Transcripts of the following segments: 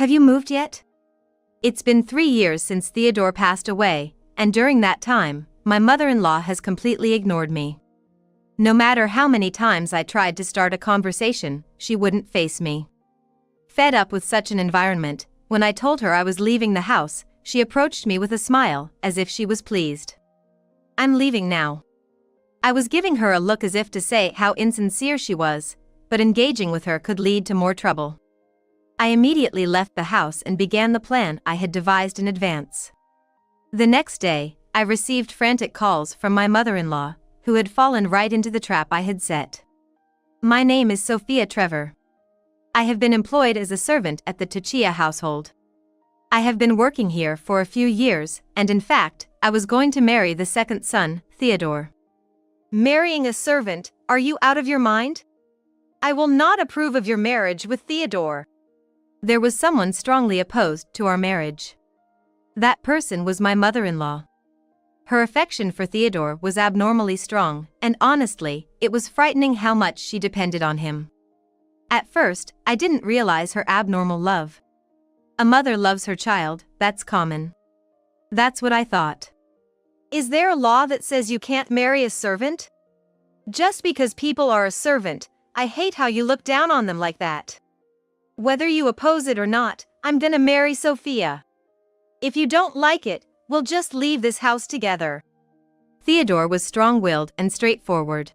Have you moved yet? It's been 3 years since Theodore passed away, and during that time, my mother-in-law has completely ignored me. No matter how many times I tried to start a conversation, she wouldn't face me. Fed up with such an environment, when I told her I was leaving the house, she approached me with a smile, as if she was pleased. I'm leaving now. I was giving her a look as if to say how insincere she was, but engaging with her could lead to more trouble. I immediately left the house and began the plan I had devised in advance. The next day, I received frantic calls from my mother-in-law, who had fallen right into the trap I had set. My name is Sophia Trevor. I have been employed as a servant at the Tachia household. I have been working here for a few years, and in fact, I was going to marry the second son, Theodore. Marrying a servant? Are you out of your mind? I will not approve of your marriage with Theodore. There was someone strongly opposed to our marriage. That person was my mother-in-law. Her affection for Theodore was abnormally strong, and honestly, it was frightening how much she depended on him. At first, I didn't realize her abnormal love. A mother loves her child, that's common. That's what I thought. Is there a law that says you can't marry a servant? Just because people are a servant, I hate how you look down on them like that. Whether you oppose it or not, I'm gonna marry Sophia. If you don't like it, we'll just leave this house together. Theodore was strong-willed and straightforward.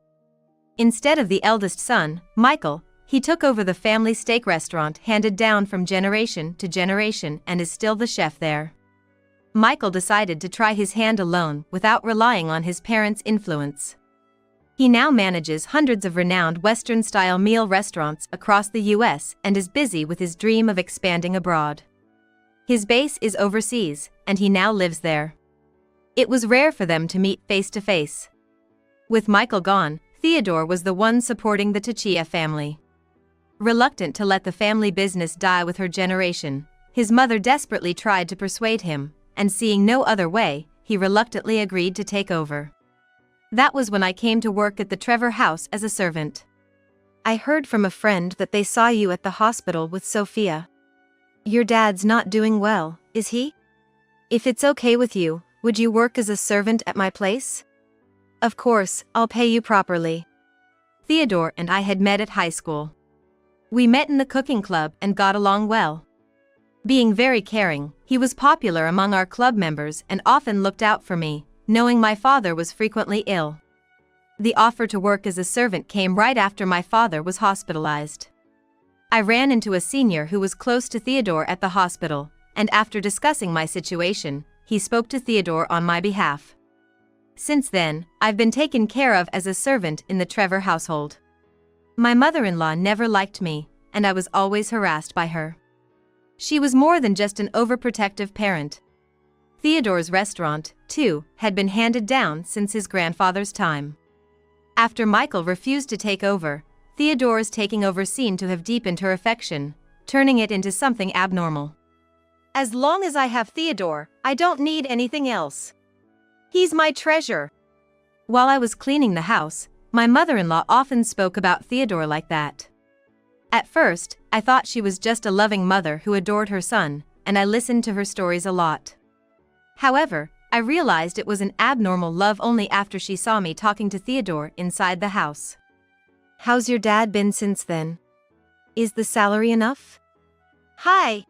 Instead of the eldest son, Michael, he took over the family steak restaurant handed down from generation to generation and is still the chef there. Michael decided to try his hand alone without relying on his parents' influence. He now manages hundreds of renowned Western-style meal restaurants across the US and is busy with his dream of expanding abroad. His base is overseas, and he now lives there. It was rare for them to meet face-to-face. With Michael gone, Theodore was the one supporting the Tachia family. Reluctant to let the family business die with her generation, his mother desperately tried to persuade him, and seeing no other way, he reluctantly agreed to take over. That was when I came to work at the Trevor house as a servant. I heard from a friend that they saw you at the hospital with Sophia. Your dad's not doing well, is he? If it's okay with you, would you work as a servant at my place? Of course, I'll pay you properly. Theodore and I had met at high school. We met in the cooking club and got along well. Being very caring, he was popular among our club members and often looked out for me, knowing my father was frequently ill. The offer to work as a servant came right after my father was hospitalized. I ran into a senior who was close to Theodore at the hospital, and after discussing my situation, he spoke to Theodore on my behalf. Since then, I've been taken care of as a servant in the Trevor household. My mother-in-law never liked me, and I was always harassed by her. She was more than just an overprotective parent. Theodore's restaurant, too, had been handed down since his grandfather's time. After Michael refused to take over, Theodore's taking over seemed to have deepened her affection, turning it into something abnormal. As long as I have Theodore, I don't need anything else. He's my treasure. While I was cleaning the house, my mother-in-law often spoke about Theodore like that. At first, I thought she was just a loving mother who adored her son, and I listened to her stories a lot. However, I realized it was an abnormal love only after she saw me talking to Theodore inside the house. How's your dad been since then? Is the salary enough? Hi.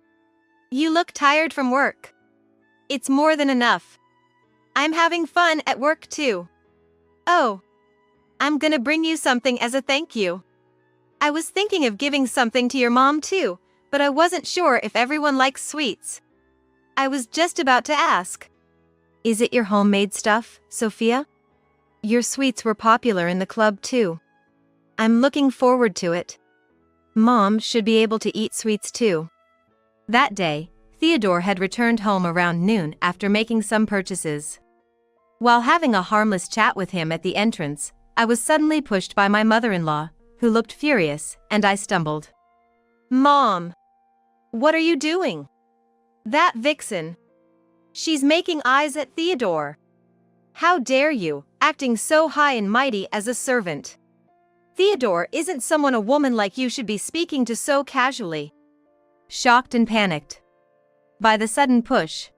You look tired from work. It's more than enough. I'm having fun at work too. Oh. I'm gonna bring you something as a thank you. I was thinking of giving something to your mom too, but I wasn't sure if everyone likes sweets. I was just about to ask. Is it your homemade stuff, Sophia? Your sweets were popular in the club too. I'm looking forward to it. Mom should be able to eat sweets too. That day, Theodore had returned home around noon after making some purchases. While having a harmless chat with him at the entrance, I was suddenly pushed by my mother-in-law, who looked furious, and I stumbled. Mom! What are you doing? That vixen. She's making eyes at Theodore. How dare you, acting so high and mighty as a servant. Theodore isn't someone a woman like you should be speaking to so casually. shocked and panicked by the sudden push.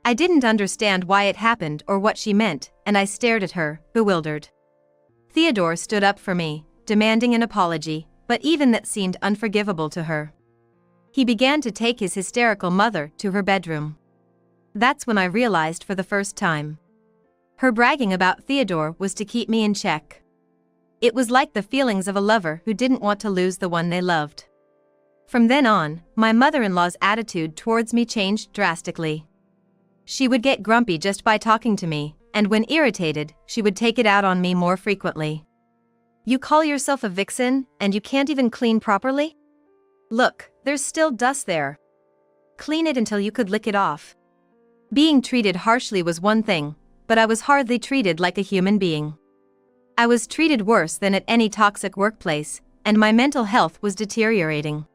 I didn't understand why it happened or what she meant, and I stared at her, bewildered. Theodore stood up for me, demanding an apology, but even that seemed unforgivable to her. He began to take his hysterical mother to her bedroom. That's when I realized for the first time. Her bragging about Theodore was to keep me in check. It was like the feelings of a lover who didn't want to lose the one they loved. From then on, my mother-in-law's attitude towards me changed drastically. She would get grumpy just by talking to me, and when irritated, she would take it out on me more frequently. You call yourself a vixen, and you can't even clean properly? Look, there's still dust there. Clean it until you could lick it off. Being treated harshly was one thing, but I was hardly treated like a human being. I was treated worse than at any toxic workplace, and my mental health was deteriorating.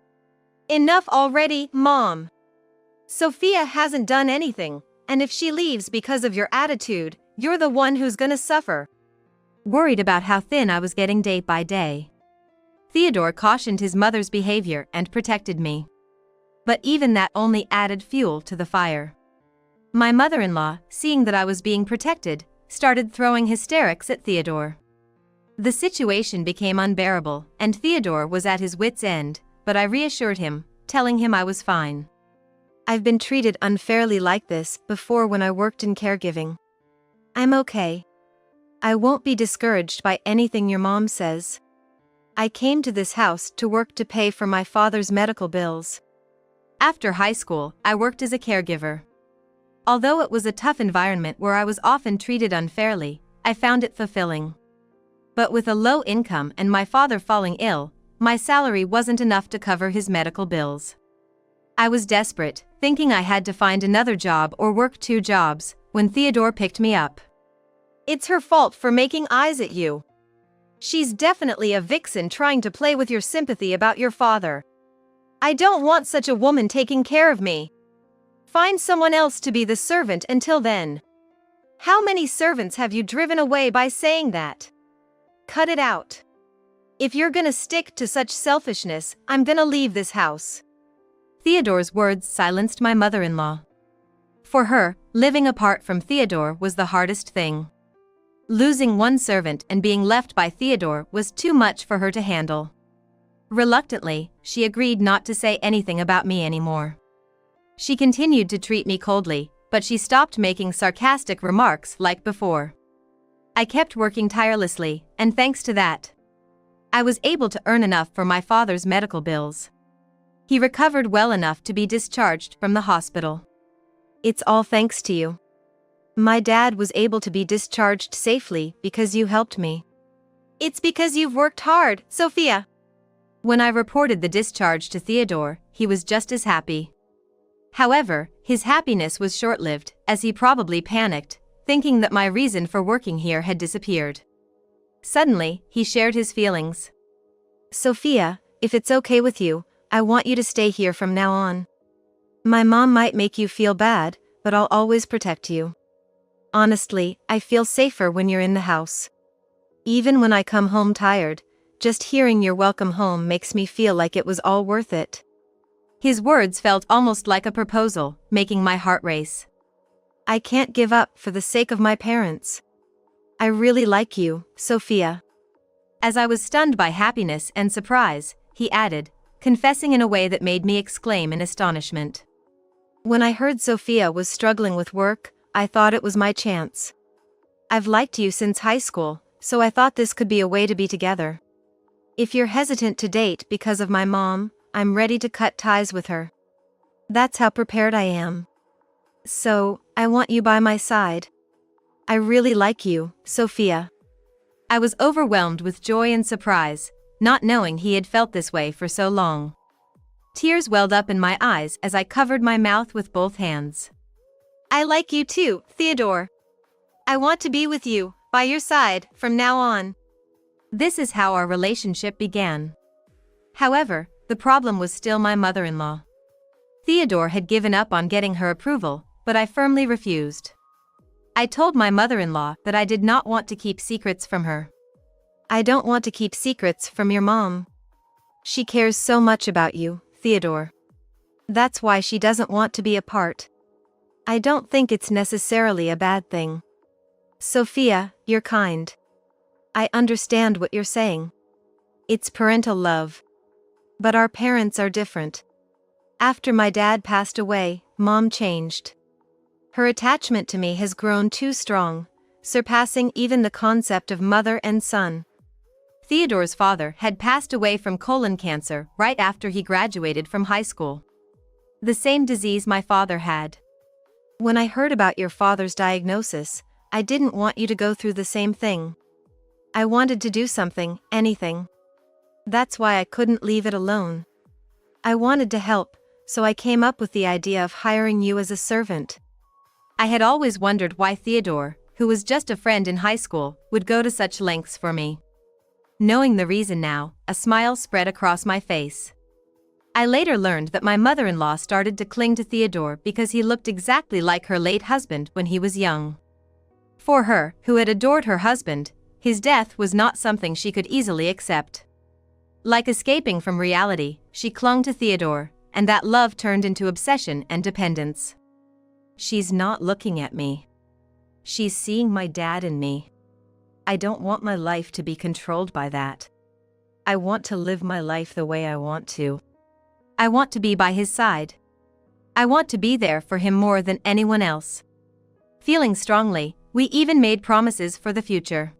Enough already, Mom. Sophia hasn't done anything, and if she leaves because of your attitude, you're the one who's gonna suffer. Worried about how thin I was getting day by day, Theodore cautioned his mother's behavior and protected me. But even that only added fuel to the fire. My mother-in-law, seeing that I was being protected, started throwing hysterics at Theodore. The situation became unbearable, and Theodore was at his wits' end, but I reassured him, telling him I was fine. I've been treated unfairly like this before when I worked in caregiving. I'm okay. I won't be discouraged by anything your mom says. I came to this house to work to pay for my father's medical bills. After high school, I worked as a caregiver. Although it was a tough environment where I was often treated unfairly, I found it fulfilling. But with a low income and my father falling ill, my salary wasn't enough to cover his medical bills. I was desperate, thinking I had to find another job or work 2 jobs, when Theodore picked me up. It's her fault for making eyes at you. She's definitely a vixen trying to play with your sympathy about your father. I don't want such a woman taking care of me. Find someone else to be the servant until then. How many servants have you driven away by saying that? Cut it out. If you're gonna stick to such selfishness, I'm gonna leave this house. Theodore's words silenced my mother-in-law. For her, living apart from Theodore was the hardest thing. Losing one servant and being left by Theodore was too much for her to handle. Reluctantly, she agreed not to say anything about me anymore. She continued to treat me coldly, but she stopped making sarcastic remarks like before. I kept working tirelessly, and thanks to that, I was able to earn enough for my father's medical bills. He recovered well enough to be discharged from the hospital. It's all thanks to you. My dad was able to be discharged safely because you helped me. It's because you've worked hard, Sophia. When I reported the discharge to Theodore, he was just as happy. However, his happiness was short-lived, as he probably panicked, thinking that my reason for working here had disappeared. Suddenly, he shared his feelings. Sophia, if it's okay with you, I want you to stay here from now on. My mom might make you feel bad, but I'll always protect you. Honestly, I feel safer when you're in the house. Even when I come home tired, just hearing your welcome home makes me feel like it was all worth it. His words felt almost like a proposal, making my heart race. I can't give up for the sake of my parents. I really like you, Sophia. As I was stunned by happiness and surprise, he added, confessing in a way that made me exclaim in astonishment. When I heard Sophia was struggling with work, I thought it was my chance. I've liked you since high school, so I thought this could be a way to be together. If you're hesitant to date because of my mom, I'm ready to cut ties with her. That's how prepared I am. So, I want you by my side. I really like you, Sophia. I was overwhelmed with joy and surprise, not knowing he had felt this way for so long. Tears welled up in my eyes as I covered my mouth with both hands. I like you too, Theodore. I want to be with you, by your side, from now on. This is how our relationship began. However, the problem was still my mother-in-law. Theodore had given up on getting her approval, but I firmly refused. I told my mother-in-law that I did not want to keep secrets from her. I don't want to keep secrets from your mom. She cares so much about you, Theodore. That's why she doesn't want to be apart. I don't think it's necessarily a bad thing. Sophia, you're kind. I understand what you're saying. It's parental love. But our parents are different. After my dad passed away, Mom changed. Her attachment to me has grown too strong, surpassing even the concept of mother and son. Theodore's father had passed away from colon cancer right after he graduated from high school. The same disease my father had. When I heard about your father's diagnosis, I didn't want you to go through the same thing. I wanted to do something, anything. That's why I couldn't leave it alone. I wanted to help, so I came up with the idea of hiring you as a servant. I had always wondered why Theodore, who was just a friend in high school, would go to such lengths for me. Knowing the reason now, a smile spread across my face. I later learned that my mother-in-law started to cling to Theodore because he looked exactly like her late husband when he was young. For her, who had adored her husband, his death was not something she could easily accept. Like escaping from reality, she clung to Theodore, and that love turned into obsession and dependence. She's not looking at me. She's seeing my dad in me. I don't want my life to be controlled by that. I want to live my life the way I want to. I want to be by his side. I want to be there for him more than anyone else. Feeling strongly, we even made promises for the future.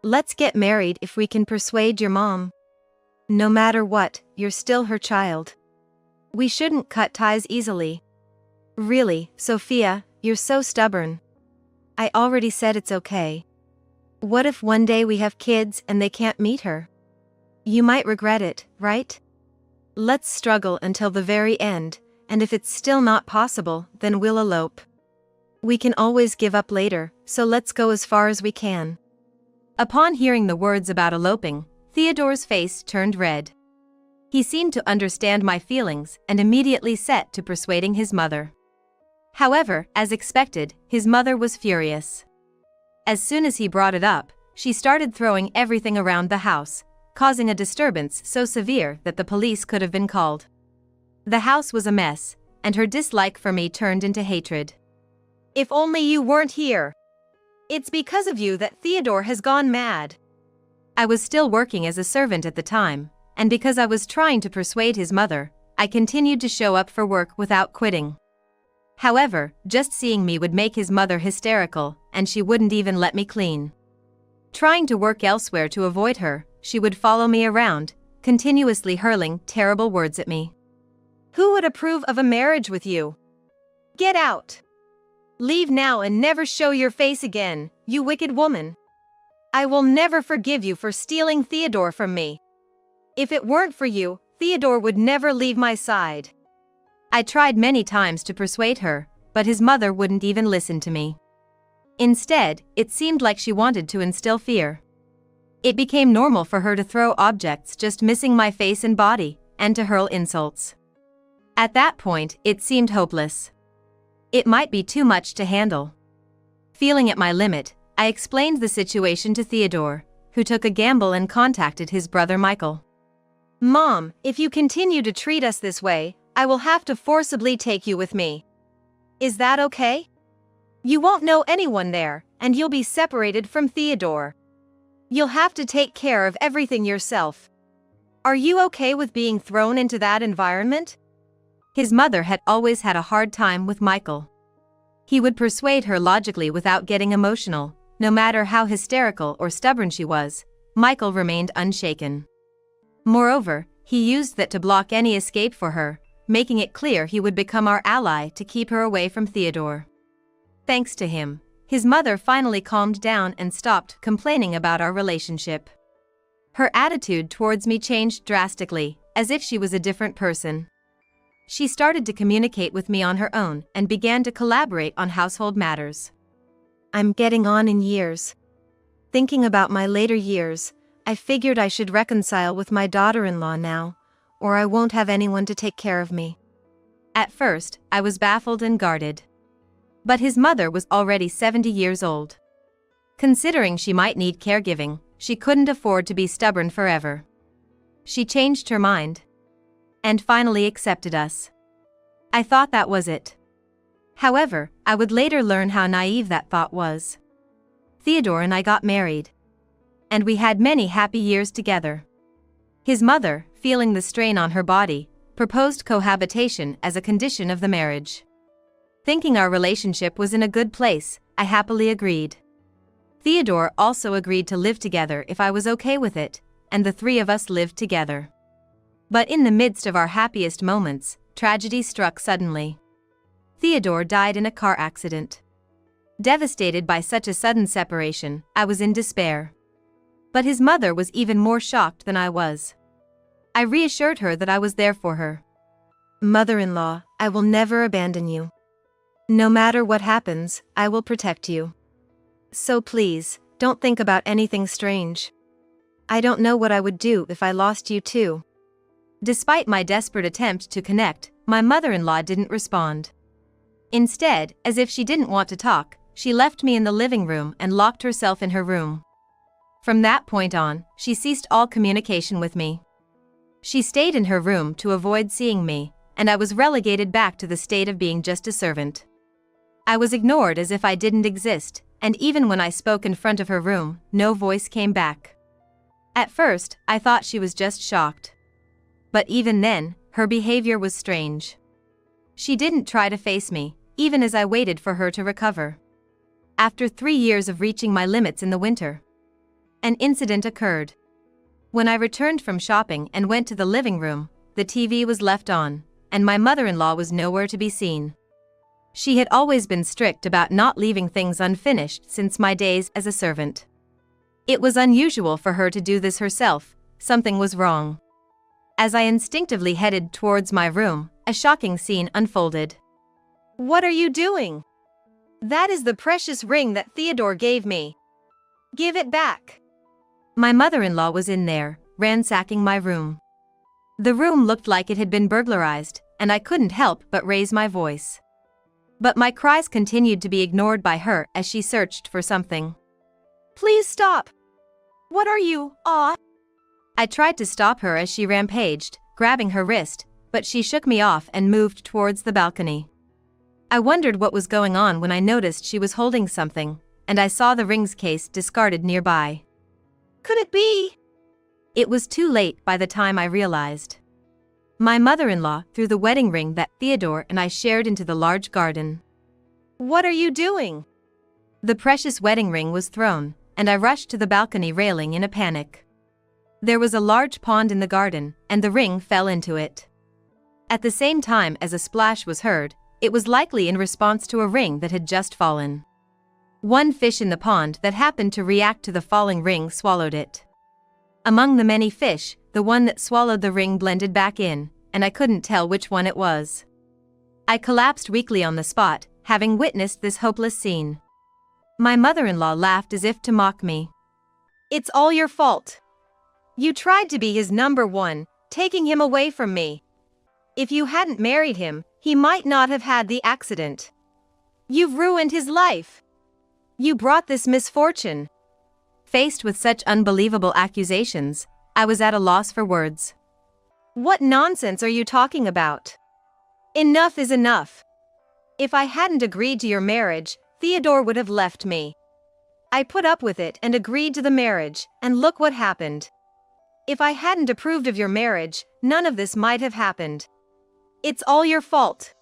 Let's get married if we can persuade your mom. No matter what, you're still her child. We shouldn't cut ties easily. Really, Sophia, you're so stubborn. I already said it's okay. What if one day we have kids and they can't meet her? You might regret it, right? Let's struggle until the very end, and if it's still not possible, then we'll elope. We can always give up later, so let's go as far as we can. Upon hearing the words about eloping, Theodore's face turned red. He seemed to understand my feelings and immediately set to persuading his mother. However, as expected, his mother was furious. As soon as he brought it up, she started throwing everything around the house, causing a disturbance so severe that the police could have been called. The house was a mess, and her dislike for me turned into hatred. If only you weren't here. It's because of you that Theodore has gone mad. I was still working as a servant at the time, and because I was trying to persuade his mother, I continued to show up for work without quitting. However, just seeing me would make his mother hysterical, and she wouldn't even let me clean. Trying to work elsewhere to avoid her, she would follow me around, continuously hurling terrible words at me. Who would approve of a marriage with you? Get out! Leave now and never show your face again, you wicked woman. I will never forgive you for stealing Theodore from me. If it weren't for you, Theodore would never leave my side. I tried many times to persuade her, but his mother wouldn't even listen to me. Instead, it seemed like she wanted to instill fear. It became normal for her to throw objects just missing my face and body, and to hurl insults. At that point, it seemed hopeless. It might be too much to handle. Feeling at my limit, I explained the situation to Theodore, who took a gamble and contacted his brother Michael. Mom, if you continue to treat us this way, I will have to forcibly take you with me. Is that okay? You won't know anyone there, and you'll be separated from Theodore. You'll have to take care of everything yourself. Are you okay with being thrown into that environment? His mother had always had a hard time with Michael. He would persuade her logically without getting emotional. No matter how hysterical or stubborn she was, Michael remained unshaken. Moreover, he used that to block any escape for her, making it clear he would become our ally to keep her away from Theodore. Thanks to him, his mother finally calmed down and stopped complaining about our relationship. Her attitude towards me changed drastically, as if she was a different person. She started to communicate with me on her own and began to collaborate on household matters. I'm getting on in years. Thinking about my later years, I figured I should reconcile with my daughter-in-law now, or I won't have anyone to take care of me. At first, I was baffled and guarded. But his mother was already 70 years old. Considering she might need caregiving, she couldn't afford to be stubborn forever. She changed her mind and finally accepted us. I thought that was it. However, I would later learn how naive that thought was. Theodore and I got married. And we had many happy years together. His mother, feeling the strain on her body, proposed cohabitation as a condition of the marriage. Thinking our relationship was in a good place, I happily agreed. Theodore also agreed to live together if I was okay with it, and the three of us lived together. But in the midst of our happiest moments, tragedy struck suddenly. Theodore died in a car accident. Devastated by such a sudden separation, I was in despair. But his mother was even more shocked than I was. I reassured her that I was there for her. Mother-in-law, I will never abandon you. No matter what happens, I will protect you. So please, don't think about anything strange. I don't know what I would do if I lost you too. Despite my desperate attempt to connect, my mother-in-law didn't respond. Instead, as if she didn't want to talk, she left me in the living room and locked herself in her room. From that point on, she ceased all communication with me. She stayed in her room to avoid seeing me, and I was relegated back to the state of being just a servant. I was ignored as if I didn't exist, and even when I spoke in front of her room, no voice came back. At first, I thought she was just shocked. But even then, her behavior was strange. She didn't try to face me, even as I waited for her to recover. After 3 years of reaching my limits in the winter, an incident occurred. When I returned from shopping and went to the living room, the TV was left on, and my mother-in-law was nowhere to be seen. She had always been strict about not leaving things unfinished since my days as a servant. It was unusual for her to do this herself. Something was wrong. As I instinctively headed towards my room, a shocking scene unfolded. What are you doing? That is the precious ring that Theodore gave me. Give it back. My mother-in-law was in there, ransacking my room. The room looked like it had been burglarized, and I couldn't help but raise my voice. But my cries continued to be ignored by her as she searched for something. Please stop. What are you, I tried to stop her as she rampaged, grabbing her wrist, but she shook me off and moved towards the balcony. I wondered what was going on when I noticed she was holding something, and I saw the ring's case discarded nearby. Could it be? It was too late by the time I realized. My mother-in-law threw the wedding ring that Theodore and I shared into the large garden. What are you doing? The precious wedding ring was thrown, and I rushed to the balcony railing in a panic. There was a large pond in the garden, and the ring fell into it. At the same time as a splash was heard, it was likely in response to a ring that had just fallen. One fish in the pond that happened to react to the falling ring swallowed it. Among the many fish, the one that swallowed the ring blended back in, and I couldn't tell which one it was. I collapsed weakly on the spot, having witnessed this hopeless scene. My mother-in-law laughed as if to mock me. It's all your fault. You tried to be his number one, taking him away from me. If you hadn't married him, he might not have had the accident. You've ruined his life. You brought this misfortune. Faced with such unbelievable accusations, I was at a loss for words. What nonsense are you talking about? Enough is enough. If I hadn't agreed to your marriage, Theodore would have left me. I put up with it and agreed to the marriage, and look what happened. If I hadn't approved of your marriage, none of this might have happened. It's all your fault.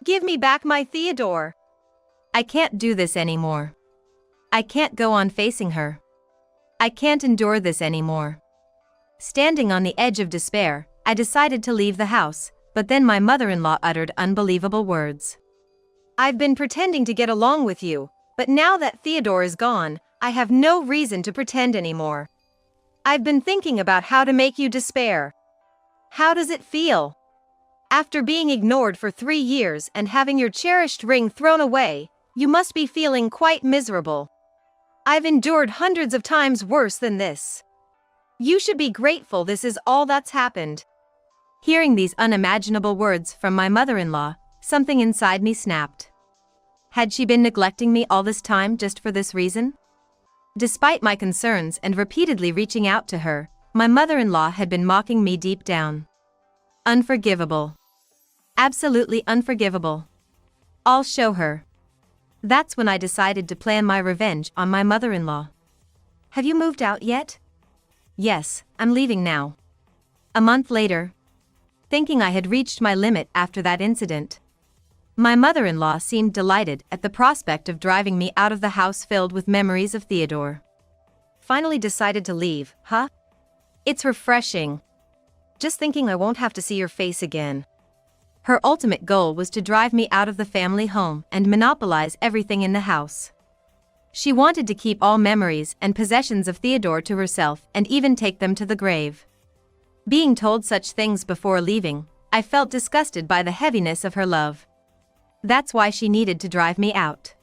Give me back my Theodore. I can't do this anymore. I can't go on facing her. I can't endure this anymore. Standing on the edge of despair, I decided to leave the house, but then my mother-in-law uttered unbelievable words. I've been pretending to get along with you, but now that Theodore is gone, I have no reason to pretend anymore. I've been thinking about how to make you despair. How does it feel? After being ignored for 3 years and having your cherished ring thrown away, you must be feeling quite miserable. I've endured hundreds of times worse than this. You should be grateful this is all that's happened. Hearing these unimaginable words from my mother-in-law, something inside me snapped. Had she been neglecting me all this time just for this reason? Despite my concerns and repeatedly reaching out to her, my mother-in-law had been mocking me deep down. Unforgivable. Absolutely unforgivable. I'll show her. That's when I decided to plan my revenge on my mother-in-law. Have you moved out yet? Yes, I'm leaving now. A month later. Thinking I had reached my limit after that incident. My mother-in-law seemed delighted at the prospect of driving me out of the house filled with memories of Theodore. Finally decided to leave, huh? It's refreshing. Just thinking I won't have to see your face again. Her ultimate goal was to drive me out of the family home and monopolize everything in the house. She wanted to keep all memories and possessions of Theodore to herself and even take them to the grave. Being told such things before leaving, I felt disgusted by the heaviness of her love. That's why she needed to drive me out.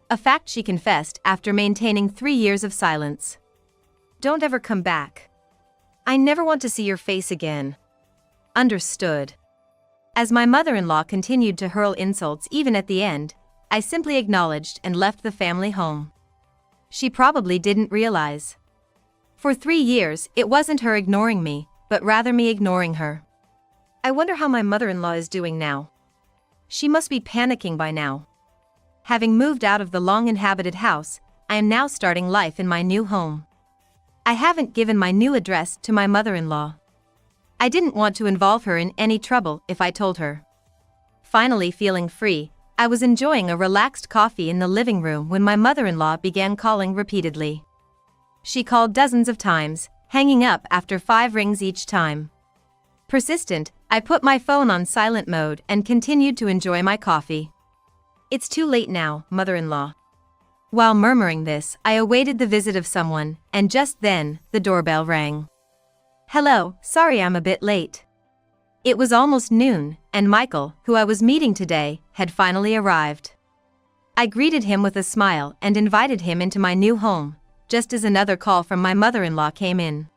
A fact she confessed after maintaining 3 years of silence. Don't ever come back. I never want to see your face again. Understood. As my mother-in-law continued to hurl insults even at the end, I simply acknowledged and left the family home. She probably didn't realize. For 3 years, it wasn't her ignoring me, but rather me ignoring her. I wonder how my mother-in-law is doing now. She must be panicking by now. Having moved out of the long-inhabited house, I am now starting life in my new home. I haven't given my new address to my mother-in-law. I didn't want to involve her in any trouble if I told her. Finally feeling free, I was enjoying a relaxed coffee in the living room when my mother-in-law began calling repeatedly. She called dozens of times, hanging up after 5 rings each time. Persistent, I put my phone on silent mode and continued to enjoy my coffee. It's too late now, mother-in-law. While murmuring this, I awaited the visit of someone, and just then, the doorbell rang. Hello, sorry I'm a bit late. It was almost noon, and Michael, who I was meeting today, had finally arrived. I greeted him with a smile and invited him into my new home, just as another call from my mother-in-law came in.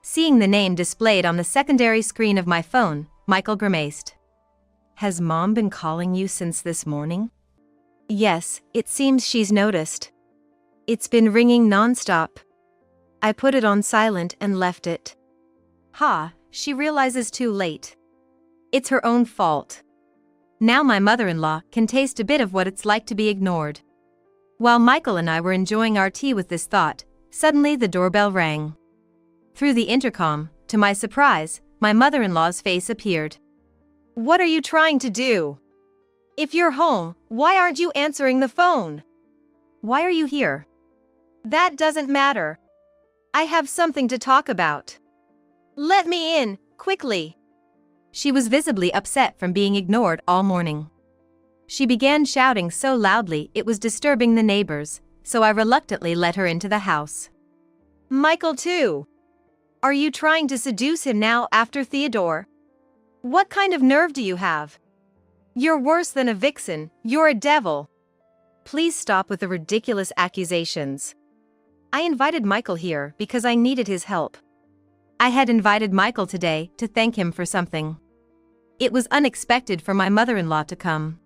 Seeing the name displayed on the secondary screen of my phone, Michael grimaced. Has Mom been calling you since this morning? Yes, it seems she's noticed. It's been ringing non-stop. I put it on silent and left it. Ha, she realizes too late. It's her own fault. Now my mother-in-law can taste a bit of what it's like to be ignored. While Michael and I were enjoying our tea with this thought, suddenly the doorbell rang. Through the intercom, to my surprise, my mother-in-law's face appeared. What are you trying to do? If you're home, why aren't you answering the phone? Why are you here? That doesn't matter. I have something to talk about. Let me in, quickly. She was visibly upset from being ignored all morning. She began shouting so loudly it was disturbing the neighbors, so I reluctantly let her into the house. Michael too. Are you trying to seduce him now after Theodore? What kind of nerve do you have? You're worse than a vixen, you're a devil. Please stop with the ridiculous accusations. I invited Michael here because I needed his help. I had invited Michael today to thank him for something. It was unexpected for my mother-in-law to come.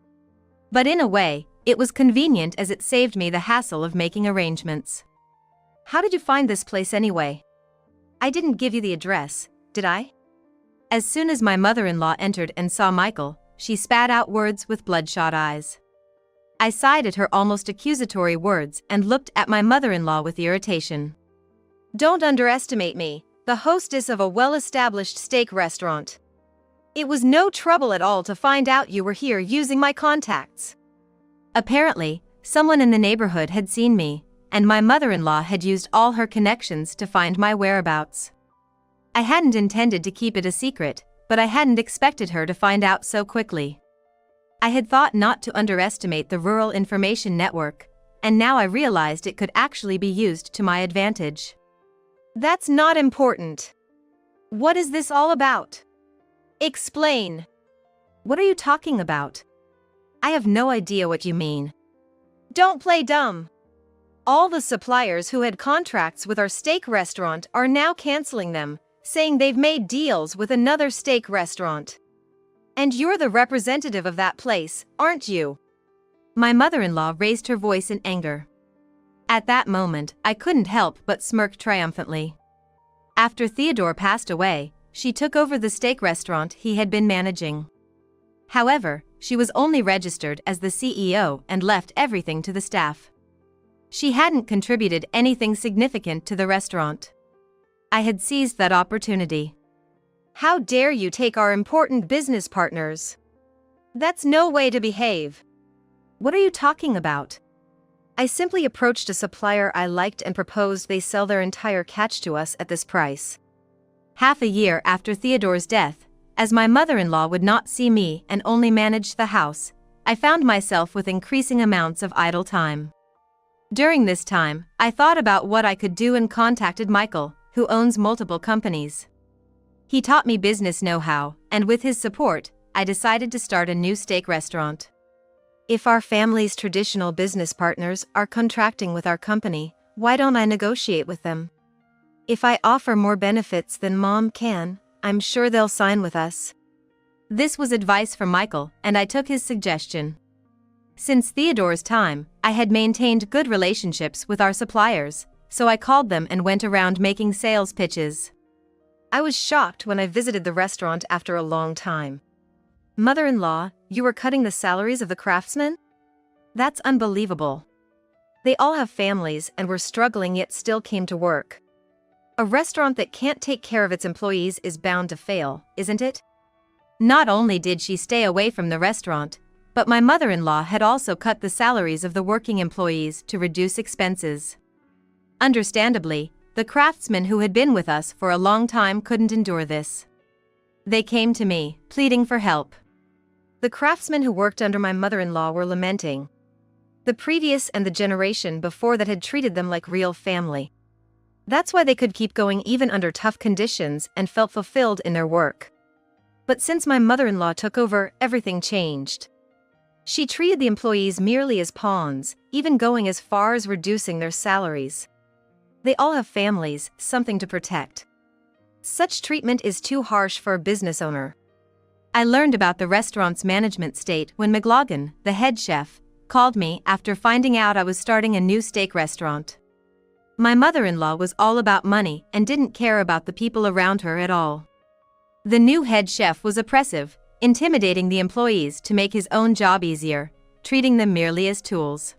But in a way, it was convenient as it saved me the hassle of making arrangements. How did you find this place anyway? I didn't give you the address, did I? As soon as my mother-in-law entered and saw Michael, she spat out words with bloodshot eyes. I sighed at her almost accusatory words and looked at my mother-in-law with irritation. Don't underestimate me, the hostess of a well-established steak restaurant. It was no trouble at all to find out you were here using my contacts. Apparently, someone in the neighborhood had seen me, and my mother-in-law had used all her connections to find my whereabouts. I hadn't intended to keep it a secret, but I hadn't expected her to find out so quickly. I had thought not to underestimate the rural information network, and now I realized it could actually be used to my advantage. That's not important. What is this all about? Explain. What are you talking about? I have no idea what you mean. Don't play dumb. All the suppliers who had contracts with our steak restaurant are now canceling them, saying they've made deals with another steak restaurant. And you're the representative of that place, aren't you? My mother-in-law raised her voice in anger. At that moment, I couldn't help but smirk triumphantly. After Theodore passed away, she took over the steak restaurant he had been managing. However, she was only registered as the CEO and left everything to the staff. She hadn't contributed anything significant to the restaurant. I had seized that opportunity. How dare you take our important business partners? That's no way to behave. What are you talking about? I simply approached a supplier I liked and proposed they sell their entire catch to us at this price. Half a year after Theodore's death, as my mother-in-law would not see me and only managed the house, I found myself with increasing amounts of idle time. During this time, I thought about what I could do and contacted Michael, who owns multiple companies. He taught me business know-how, and with his support, I decided to start a new steak restaurant. If our family's traditional business partners are contracting with our company, why don't I negotiate with them? If I offer more benefits than Mom can, I'm sure they'll sign with us. This was advice from Michael, and I took his suggestion. Since Theodore's time, I had maintained good relationships with our suppliers, so I called them and went around making sales pitches. I was shocked when I visited the restaurant after a long time. Mother-in-law, you were cutting the salaries of the craftsmen? That's unbelievable. They all have families and were struggling yet still came to work. A restaurant that can't take care of its employees is bound to fail, isn't it? Not only did she stay away from the restaurant, but my mother-in-law had also cut the salaries of the working employees to reduce expenses. Understandably, the craftsmen who had been with us for a long time couldn't endure this. They came to me, pleading for help. The craftsmen who worked under my mother-in-law were lamenting. The previous and the generation before that had treated them like real family. That's why they could keep going even under tough conditions and felt fulfilled in their work. But since my mother-in-law took over, everything changed. She treated the employees merely as pawns, even going as far as reducing their salaries. They all have families, something to protect. Such treatment is too harsh for a business owner. I learned about the restaurant's management state when McLaughlin, the head chef, called me after finding out I was starting a new steak restaurant. My mother-in-law was all about money and didn't care about the people around her at all. The new head chef was oppressive, intimidating the employees to make his own job easier, treating them merely as tools.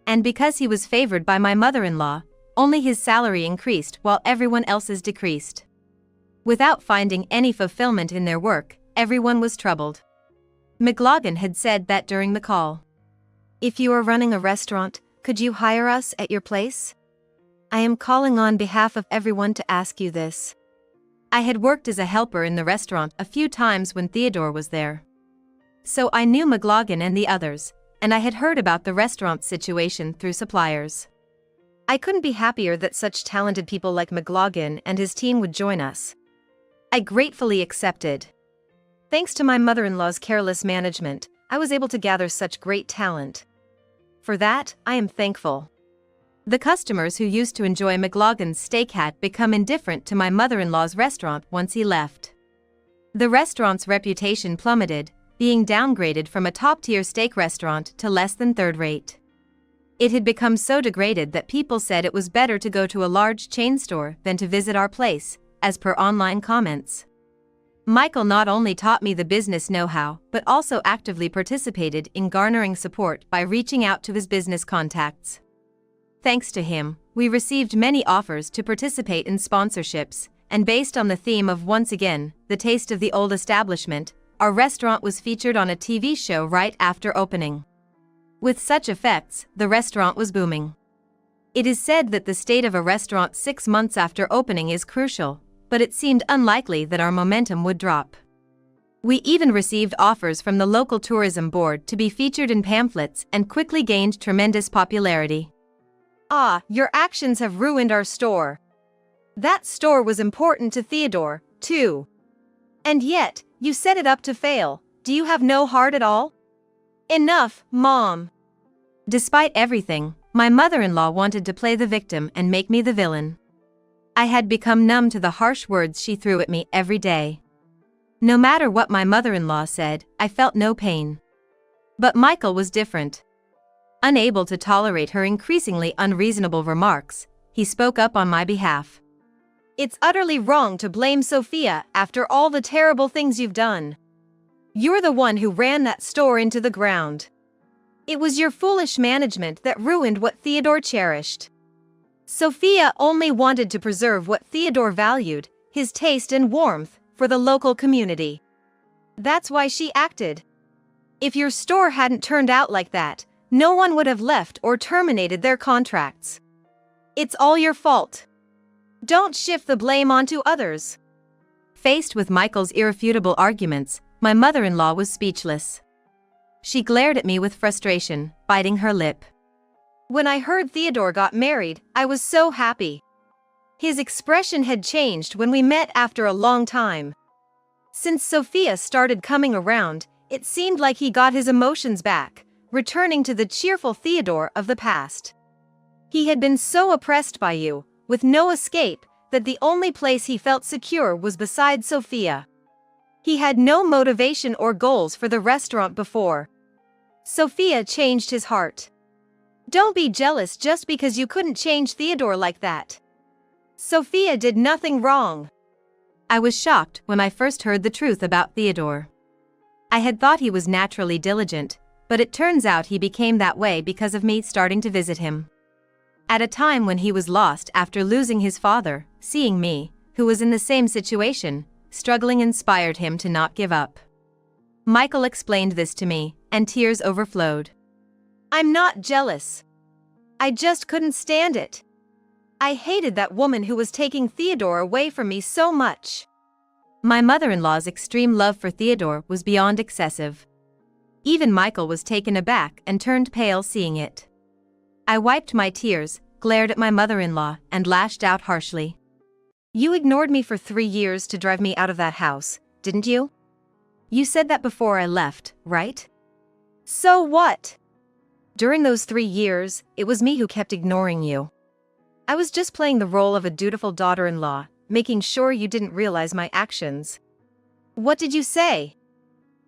And because he was favored by my mother-in-law, only his salary increased while everyone else's decreased. Without finding any fulfillment in their work, everyone was troubled. McLaughlin had said that during the call. If you are running a restaurant, could you hire us at your place? I am calling on behalf of everyone to ask you this. I had worked as a helper in the restaurant a few times when Theodore was there. So I knew McLaughlin and the others, and I had heard about the restaurant's situation through suppliers. I couldn't be happier that such talented people like McLaughlin and his team would join us. I gratefully accepted. Thanks to my mother-in-law's careless management, I was able to gather such great talent. For that, I am thankful. The customers who used to enjoy McLaughlin's steak had become indifferent to my mother-in-law's restaurant once he left. The restaurant's reputation plummeted, being downgraded from a top-tier steak restaurant to less than third-rate. It had become so degraded that people said it was better to go to a large chain store than to visit our place, as per online comments. Michael not only taught me the business know-how but also actively participated in garnering support by reaching out to his business contacts. Thanks to him, we received many offers to participate in sponsorships, and based on the theme of once again, the taste of the old establishment, our restaurant was featured on a TV show right after opening. With such effects, the restaurant was booming. It is said that the state of a restaurant 6 months after opening is crucial, but it seemed unlikely that our momentum would drop. We even received offers from the local tourism board to be featured in pamphlets and quickly gained tremendous popularity. Your actions have ruined our store. That store was important to Theodore, too. And yet, you set it up to fail. Do you have no heart at all? Enough, Mom. Despite everything, my mother-in-law wanted to play the victim and make me the villain. I had become numb to the harsh words she threw at me every day. No matter what my mother-in-law said, I felt no pain. But Michael was different. Unable to tolerate her increasingly unreasonable remarks, he spoke up on my behalf. It's utterly wrong to blame Sophia after all the terrible things you've done. You're the one who ran that store into the ground. It was your foolish management that ruined what Theodore cherished. Sophia only wanted to preserve what Theodore valued, his taste and warmth, for the local community. That's why she acted. If your store hadn't turned out like that, no one would have left or terminated their contracts. It's all your fault. Don't shift the blame onto others. Faced with Michael's irrefutable arguments, my mother-in-law was speechless. She glared at me with frustration, biting her lip. When I heard Theodore got married, I was so happy. His expression had changed when we met after a long time. Since Sophia started coming around, it seemed like he got his emotions back, returning to the cheerful Theodore of the past. He had been so oppressed by you, with no escape, that the only place he felt secure was beside Sophia. He had no motivation or goals for the restaurant before. Sophia changed his heart. Don't be jealous just because you couldn't change Theodore like that. Sophia did nothing wrong. I was shocked when I first heard the truth about Theodore. I had thought he was naturally diligent, but it turns out he became that way because of me starting to visit him. At a time when he was lost after losing his father, seeing me, who was in the same situation, struggling inspired him to not give up. Michael explained this to me, and tears overflowed. I'm not jealous. I just couldn't stand it. I hated that woman who was taking Theodore away from me so much. My mother-in-law's extreme love for Theodore was beyond excessive. Even Michael was taken aback and turned pale seeing it. I wiped my tears, glared at my mother-in-law, and lashed out harshly. You ignored me for 3 years to drive me out of that house, didn't you? You said that before I left, right? So what? During those 3 years, it was me who kept ignoring you. I was just playing the role of a dutiful daughter-in-law, making sure you didn't realize my actions. What did you say?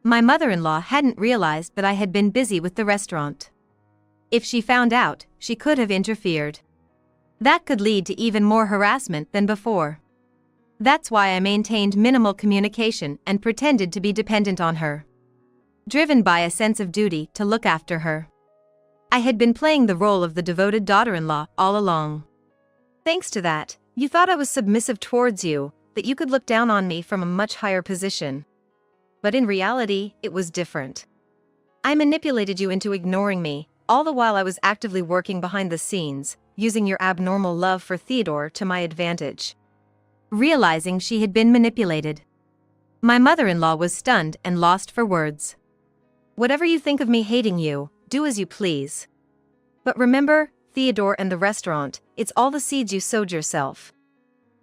My mother-in-law hadn't realized that I had been busy with the restaurant. If she found out, she could have interfered. That could lead to even more harassment than before. That's why I maintained minimal communication and pretended to be dependent on her, driven by a sense of duty to look after her. I had been playing the role of the devoted daughter-in-law all along. Thanks to that, you thought I was submissive towards you, that you could look down on me from a much higher position. But in reality, it was different. I manipulated you into ignoring me, all the while I was actively working behind the scenes, using your abnormal love for Theodore to my advantage. Realizing she had been manipulated, my mother-in-law was stunned and lost for words. Whatever you think of me hating you, do as you please. But remember, Theodore and the restaurant, it's all the seeds you sowed yourself.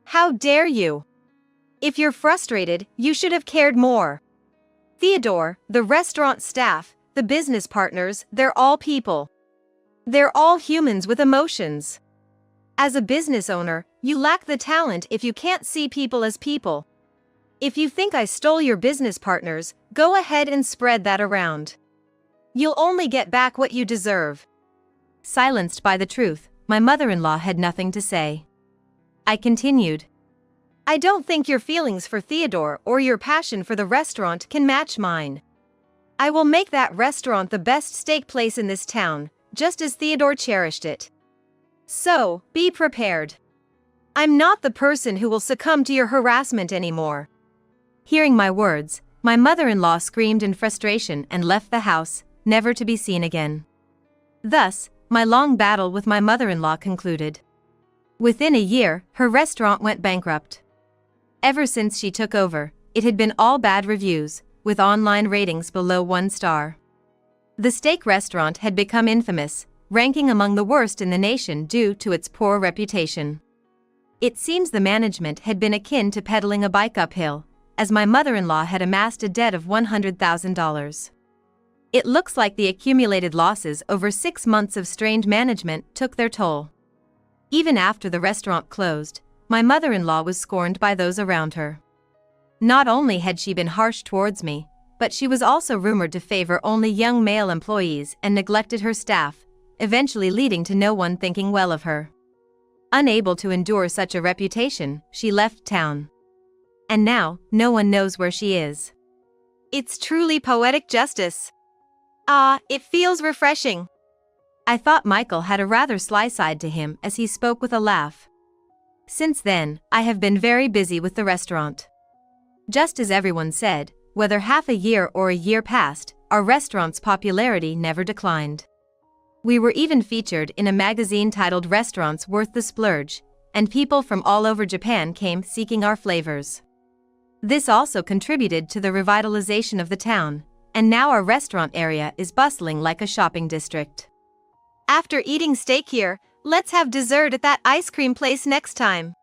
How dare you? If you're frustrated, you should have cared more. Theodore, the restaurant staff, the business partners, they're all people. They're all humans with emotions. As a business owner, you lack the talent if you can't see people as people. If you think I stole your business partners, go ahead and spread that around. You'll only get back what you deserve. Silenced by the truth, my mother-in-law had nothing to say. I continued. I don't think your feelings for Theodore or your passion for the restaurant can match mine. I will make that restaurant the best steak place in this town, just as Theodore cherished it. So, be prepared. I'm not the person who will succumb to your harassment anymore. Hearing my words, my mother-in-law screamed in frustration and left the house, never to be seen again. Thus, my long battle with my mother-in-law concluded. Within a year, her restaurant went bankrupt. Ever since she took over, it had been all bad reviews, with online ratings below 1 star. The steak restaurant had become infamous, ranking among the worst in the nation due to its poor reputation. It seems the management had been akin to pedaling a bike uphill, as my mother-in-law had amassed a debt of $100,000. It looks like the accumulated losses over 6 months of strained management took their toll. Even after the restaurant closed, my mother-in-law was scorned by those around her. Not only had she been harsh towards me, but she was also rumored to favor only young male employees and neglected her staff, eventually leading to no one thinking well of her. Unable to endure such a reputation, she left town. And now, no one knows where she is. It's truly poetic justice. Ah, it feels refreshing. I thought Michael had a rather sly side to him as he spoke with a laugh. Since then, I have been very busy with the restaurant. Just as everyone said, whether half a year or a year passed, our restaurant's popularity never declined. We were even featured in a magazine titled Restaurants Worth the Splurge, and people from all over Japan came seeking our flavors. This also contributed to the revitalization of the town, and now our restaurant area is bustling like a shopping district. After eating steak here, let's have dessert at that ice cream place next time.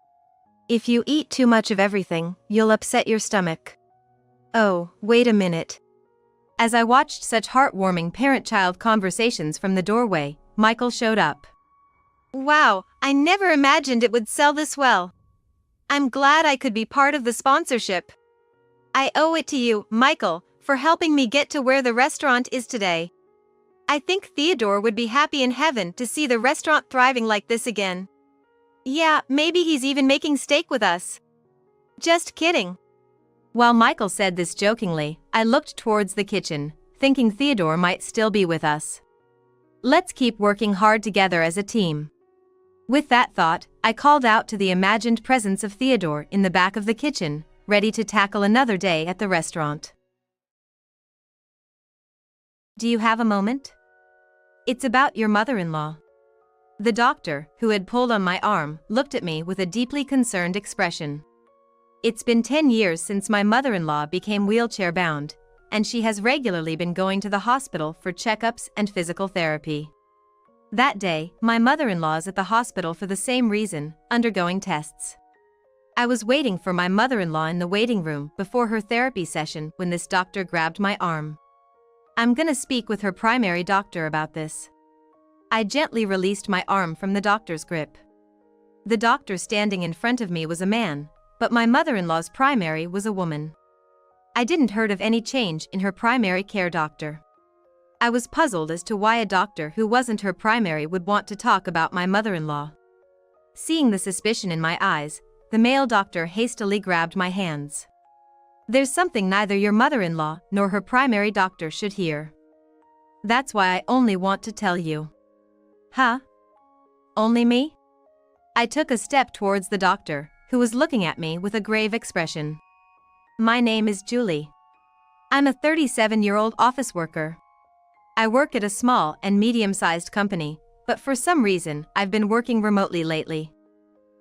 If you eat too much of everything, you'll upset your stomach. Oh, wait a minute. As I watched such heartwarming parent-child conversations from the doorway, Michael showed up. Wow, I never imagined it would sell this well. I'm glad I could be part of the sponsorship. I owe it to you, Michael, for helping me get to where the restaurant is today. I think Theodore would be happy in heaven to see the restaurant thriving like this again. Yeah, maybe he's even making steak with us. Just kidding. While Michael said this jokingly, I looked towards the kitchen, thinking Theodore might still be with us. Let's keep working hard together as a team. With that thought, I called out to the imagined presence of Theodore in the back of the kitchen, ready to tackle another day at the restaurant. Do you have a moment? It's about your mother-in-law. The doctor, who had pulled on my arm, looked at me with a deeply concerned expression. It's been 10 years since my mother-in-law became wheelchair-bound, and she has regularly been going to the hospital for checkups and physical therapy. That day, my mother-in-law is at the hospital for the same reason, undergoing tests. I was waiting for my mother-in-law in the waiting room before her therapy session when this doctor grabbed my arm. I'm gonna speak with her primary doctor about this. I gently released my arm from the doctor's grip. The doctor standing in front of me was a man, but my mother-in-law's primary was a woman. I didn't heard of any change in her primary care doctor. I was puzzled as to why a doctor who wasn't her primary would want to talk about my mother-in-law. Seeing the suspicion in my eyes, the male doctor hastily grabbed my hands. There's something neither your mother-in-law nor her primary doctor should hear. That's why I only want to tell you. Huh? Only me? I took a step towards the doctor, who was looking at me with a grave expression. My name is Julie. I'm a 37-year-old office worker. I work at a small and medium-sized company, but for some reason, I've been working remotely lately.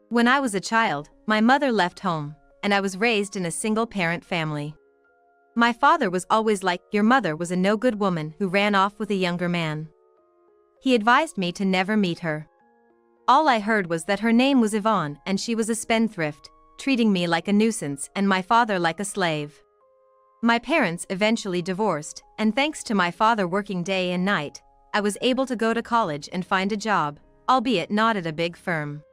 When I was a child, my mother left home, and I was raised in a single-parent family. My father was always like, your mother was a no-good woman who ran off with a younger man. He advised me to never meet her. All I heard was that her name was Yvonne and she was a spendthrift, treating me like a nuisance and my father like a slave. My parents eventually divorced, and thanks to my father working day and night, I was able to go to college and find a job, albeit not at a big firm.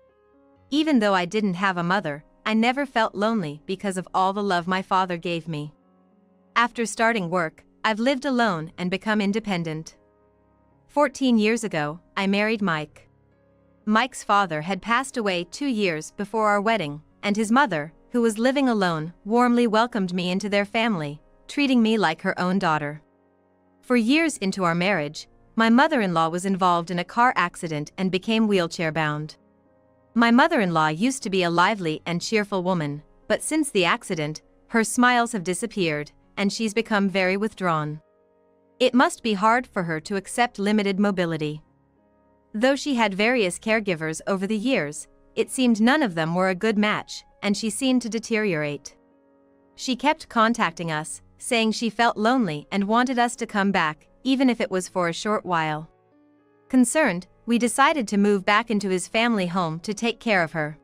Even though I didn't have a mother, I never felt lonely because of all the love my father gave me. After starting work, I've lived alone and become independent. 14 years ago, I married Mike. Mike's father had passed away 2 years before our wedding, and his mother, who was living alone, warmly welcomed me into their family, treating me like her own daughter. For years into our marriage, my mother-in-law was involved in a car accident and became wheelchair-bound. My mother-in-law used to be a lively and cheerful woman, but since the accident, her smiles have disappeared, and she's become very withdrawn. It must be hard for her to accept limited mobility. Though she had various caregivers over the years, it seemed none of them were a good match, and she seemed to deteriorate. She kept contacting us, saying she felt lonely and wanted us to come back, even if it was for a short while. Concerned, we decided to move back into his family home to take care of her.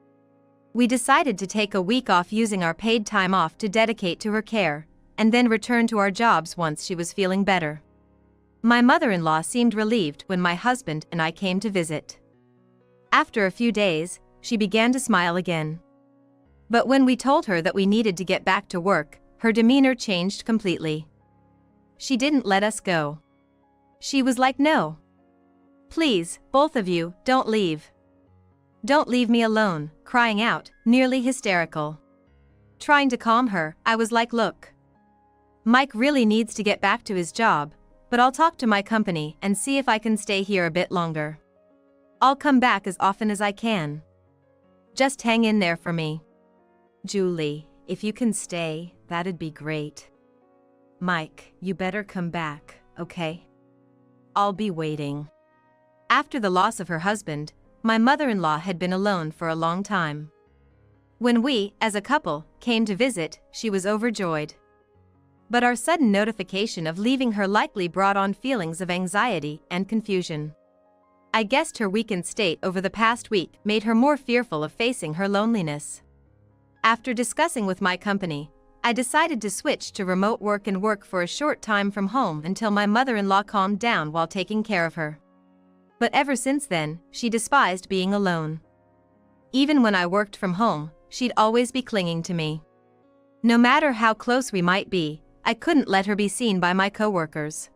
We decided to take a week off using our paid time off to dedicate to her care, and then return to our jobs once she was feeling better. My mother-in-law seemed relieved when my husband and I came to visit. After a few days, she began to smile again. But when we told her that we needed to get back to work, her demeanor changed completely. She didn't let us go. She was like, no. Please, both of you, don't leave. Don't leave me alone, crying out, nearly hysterical. Trying to calm her, I was like, look. Mike really needs to get back to his job, but I'll talk to my company and see if I can stay here a bit longer. I'll come back as often as I can. Just hang in there for me. Julie, if you can stay, that'd be great. Mike, you better come back, okay? I'll be waiting. After the loss of her husband, my mother-in-law had been alone for a long time. When we, as a couple, came to visit, she was overjoyed. But our sudden notification of leaving her likely brought on feelings of anxiety and confusion. I guessed her weakened state over the past week made her more fearful of facing her loneliness. After discussing with my company, I decided to switch to remote work and work for a short time from home until my mother-in-law calmed down while taking care of her. But ever since then, she despised being alone. Even when I worked from home, she'd always be clinging to me. No matter how close we might be, I couldn't let her be seen by my coworkers.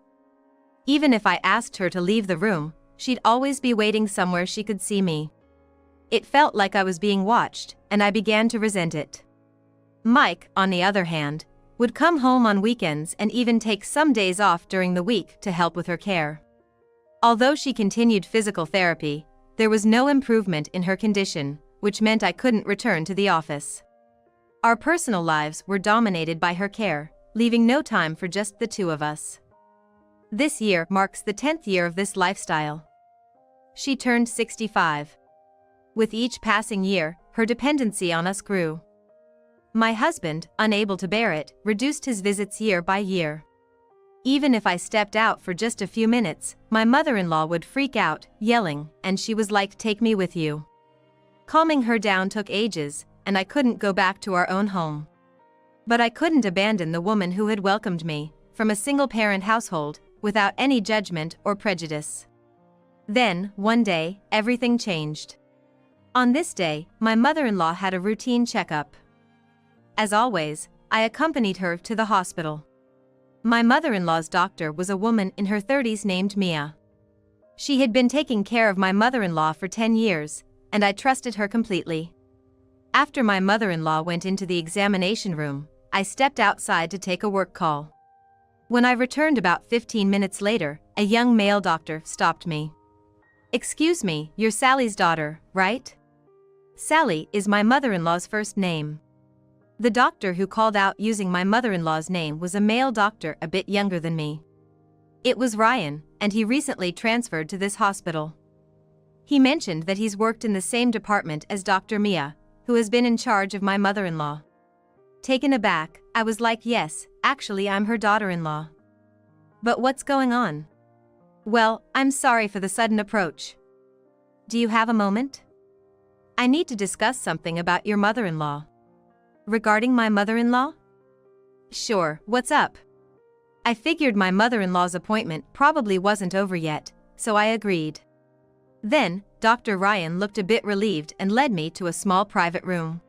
Even if I asked her to leave the room, she'd always be waiting somewhere she could see me. It felt like I was being watched, and I began to resent it. Mike, on the other hand, would come home on weekends and even take some days off during the week to help with her care. Although she continued physical therapy, there was no improvement in her condition, which meant I couldn't return to the office. Our personal lives were dominated by her care, leaving no time for just the two of us. This year marks the 10th year of this lifestyle. She turned 65. With each passing year, her dependency on us grew. My husband, unable to bear it, reduced his visits year by year. Even if I stepped out for just a few minutes, my mother-in-law would freak out, yelling, and she was like, "Take me with you." Calming her down took ages, and I couldn't go back to our own home. But I couldn't abandon the woman who had welcomed me, from a single-parent household, without any judgment or prejudice. Then, one day, everything changed. On this day, my mother-in-law had a routine checkup. As always, I accompanied her to the hospital. My mother-in-law's doctor was a woman in her 30s named Mia. She had been taking care of my mother-in-law for 10 years, and I trusted her completely. After my mother-in-law went into the examination room, I stepped outside to take a work call. When I returned about 15 minutes later, a young male doctor stopped me. "Excuse me, you're Sally's daughter, right?" Sally is my mother-in-law's first name. The doctor who called out using my mother-in-law's name was a male doctor a bit younger than me. It was Ryan, and he recently transferred to this hospital. He mentioned that he's worked in the same department as Dr. Mia, who has been in charge of my mother-in-law. Taken aback, I was like, "Yes, actually I'm her daughter-in-law." "But what's going on?" "Well, I'm sorry for the sudden approach. Do you have a moment? I need to discuss something about your mother-in-law." "Regarding my mother-in-law?" "Sure, what's up?" I figured my mother-in-law's appointment probably wasn't over yet, so I agreed. Then, Dr. Ryan looked a bit relieved and led me to a small private room.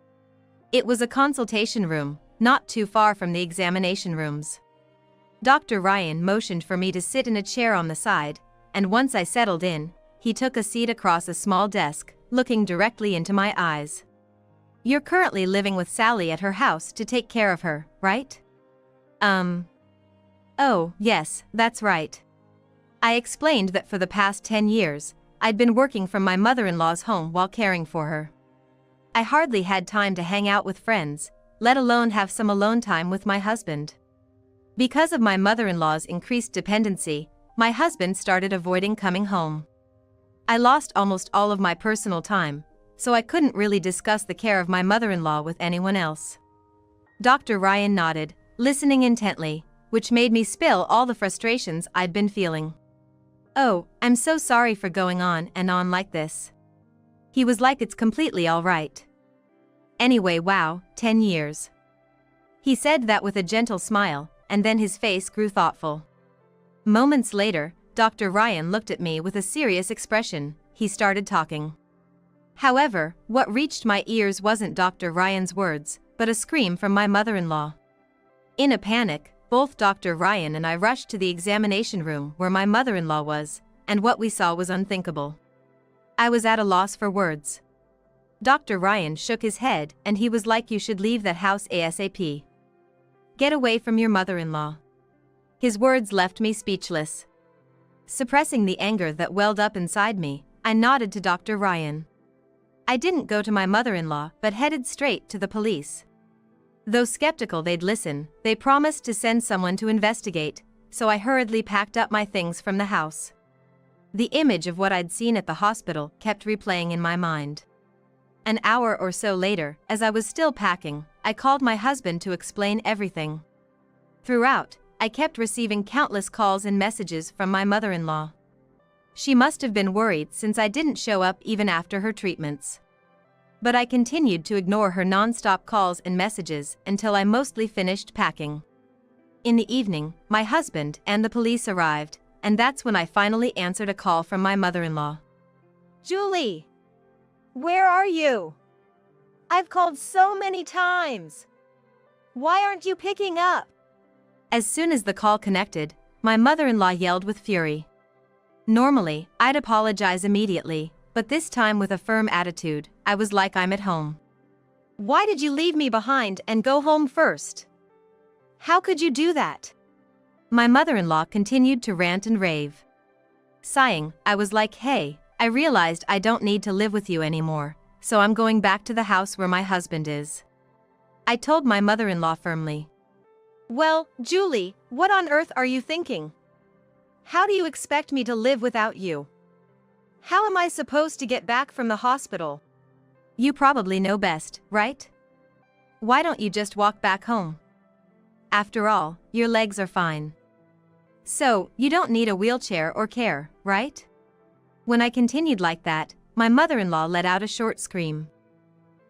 It was a consultation room, not too far from the examination rooms. Dr. Ryan motioned for me to sit in a chair on the side, and once I settled in, he took a seat across a small desk, looking directly into my eyes. "You're currently living with Sally at her house to take care of her, right?" Oh, yes, that's right." I explained that for the past 10 years, I'd been working from my mother-in-law's home while caring for her. I hardly had time to hang out with friends, let alone have some alone time with my husband. Because of my mother-in-law's increased dependency, my husband started avoiding coming home. I lost almost all of my personal time, so I couldn't really discuss the care of my mother-in-law with anyone else. Dr. Ryan nodded, listening intently, which made me spill all the frustrations I'd been feeling. "Oh, I'm so sorry for going on and on like this." He was like, "It's completely all right. Anyway, wow, 10 years. He said that with a gentle smile, and then his face grew thoughtful. Moments later, Dr. Ryan looked at me with a serious expression. He started talking. However, what reached my ears wasn't Dr. Ryan's words, but a scream from my mother-in-law. In a panic, both Dr. Ryan and I rushed to the examination room where my mother-in-law was, and what we saw was unthinkable. I was at a loss for words. Dr. Ryan shook his head and he was like, "You should leave that house ASAP." Get away from your mother-in-law." His words left me speechless. Suppressing the anger that welled up inside me, I nodded to Dr. Ryan. I didn't go to my mother-in-law but headed straight to the police. Though skeptical they'd listen, they promised to send someone to investigate, so I hurriedly packed up my things from the house. The image of what I'd seen at the hospital kept replaying in my mind. An hour or so later, as I was still packing, I called my husband to explain everything. Throughout, I kept receiving countless calls and messages from my mother-in-law. She must have been worried since I didn't show up even after her treatments. But I continued to ignore her non-stop calls and messages until I mostly finished packing. In the evening, my husband and the police arrived, and that's when I finally answered a call from my mother-in-law. Julie! Where are you? I've called so many times. Why aren't you picking up? As soon as the call connected, my mother-in-law yelled with fury. Normally, I'd apologize immediately, but this time with a firm attitude, I was like I'm at home. Why did you leave me behind and go home first? How could you do that? My mother-in-law continued to rant and rave. Sighing, I was like, "Hey, I realized I don't need to live with you anymore, so I'm going back to the house where my husband is," I told my mother-in-law firmly. Well, Julie, what on earth are you thinking? How do you expect me to live without you? How am I supposed to get back from the hospital? You probably know best, right? Why don't you just walk back home? After all, your legs are fine. So, you don't need a wheelchair or care, right? When I continued like that, my mother-in-law let out a short scream.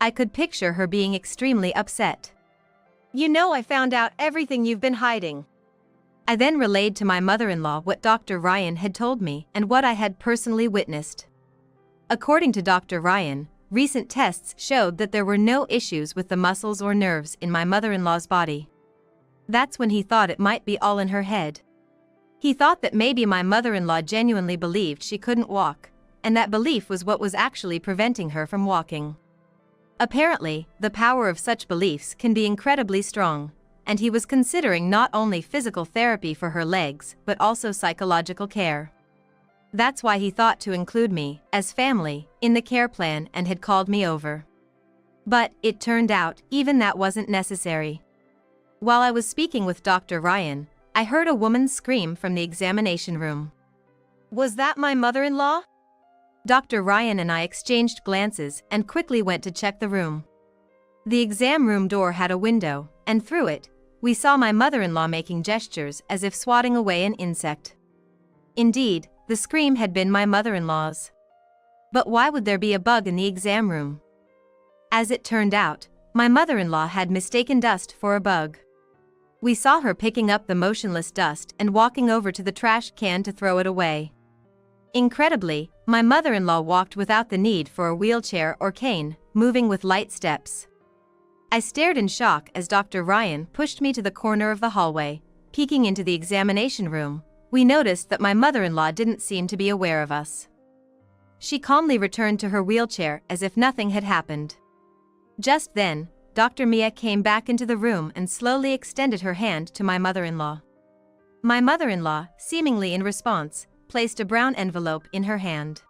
I could picture her being extremely upset. You know I found out everything you've been hiding. I then relayed to my mother-in-law what Dr. Ryan had told me and what I had personally witnessed. According to Dr. Ryan, recent tests showed that there were no issues with the muscles or nerves in my mother-in-law's body. That's when he thought it might be all in her head. He thought that maybe my mother-in-law genuinely believed she couldn't walk, and that belief was what was actually preventing her from walking. Apparently, the power of such beliefs can be incredibly strong, and he was considering not only physical therapy for her legs but also psychological care. That's why he thought to include me, as family, in the care plan and had called me over. But, it turned out, even that wasn't necessary. While I was speaking with Dr. Ryan, I heard a woman scream from the examination room. Was that my mother-in-law? Dr. Ryan and I exchanged glances and quickly went to check the room. The exam room door had a window, and through it, we saw my mother-in-law making gestures as if swatting away an insect. Indeed, the scream had been my mother-in-law's. But why would there be a bug in the exam room? As it turned out, my mother-in-law had mistaken dust for a bug. We saw her picking up the motionless dust and walking over to the trash can to throw it away. Incredibly, my mother-in-law walked without the need for a wheelchair or cane, moving with light steps. I stared in shock as Dr. Ryan pushed me to the corner of the hallway. Peeking into the examination room, we noticed that my mother-in-law didn't seem to be aware of us. She calmly returned to her wheelchair as if nothing had happened. Just then, Dr. Mia came back into the room and slowly extended her hand to my mother-in-law. My mother-in-law, seemingly in response, placed a brown envelope in her hand.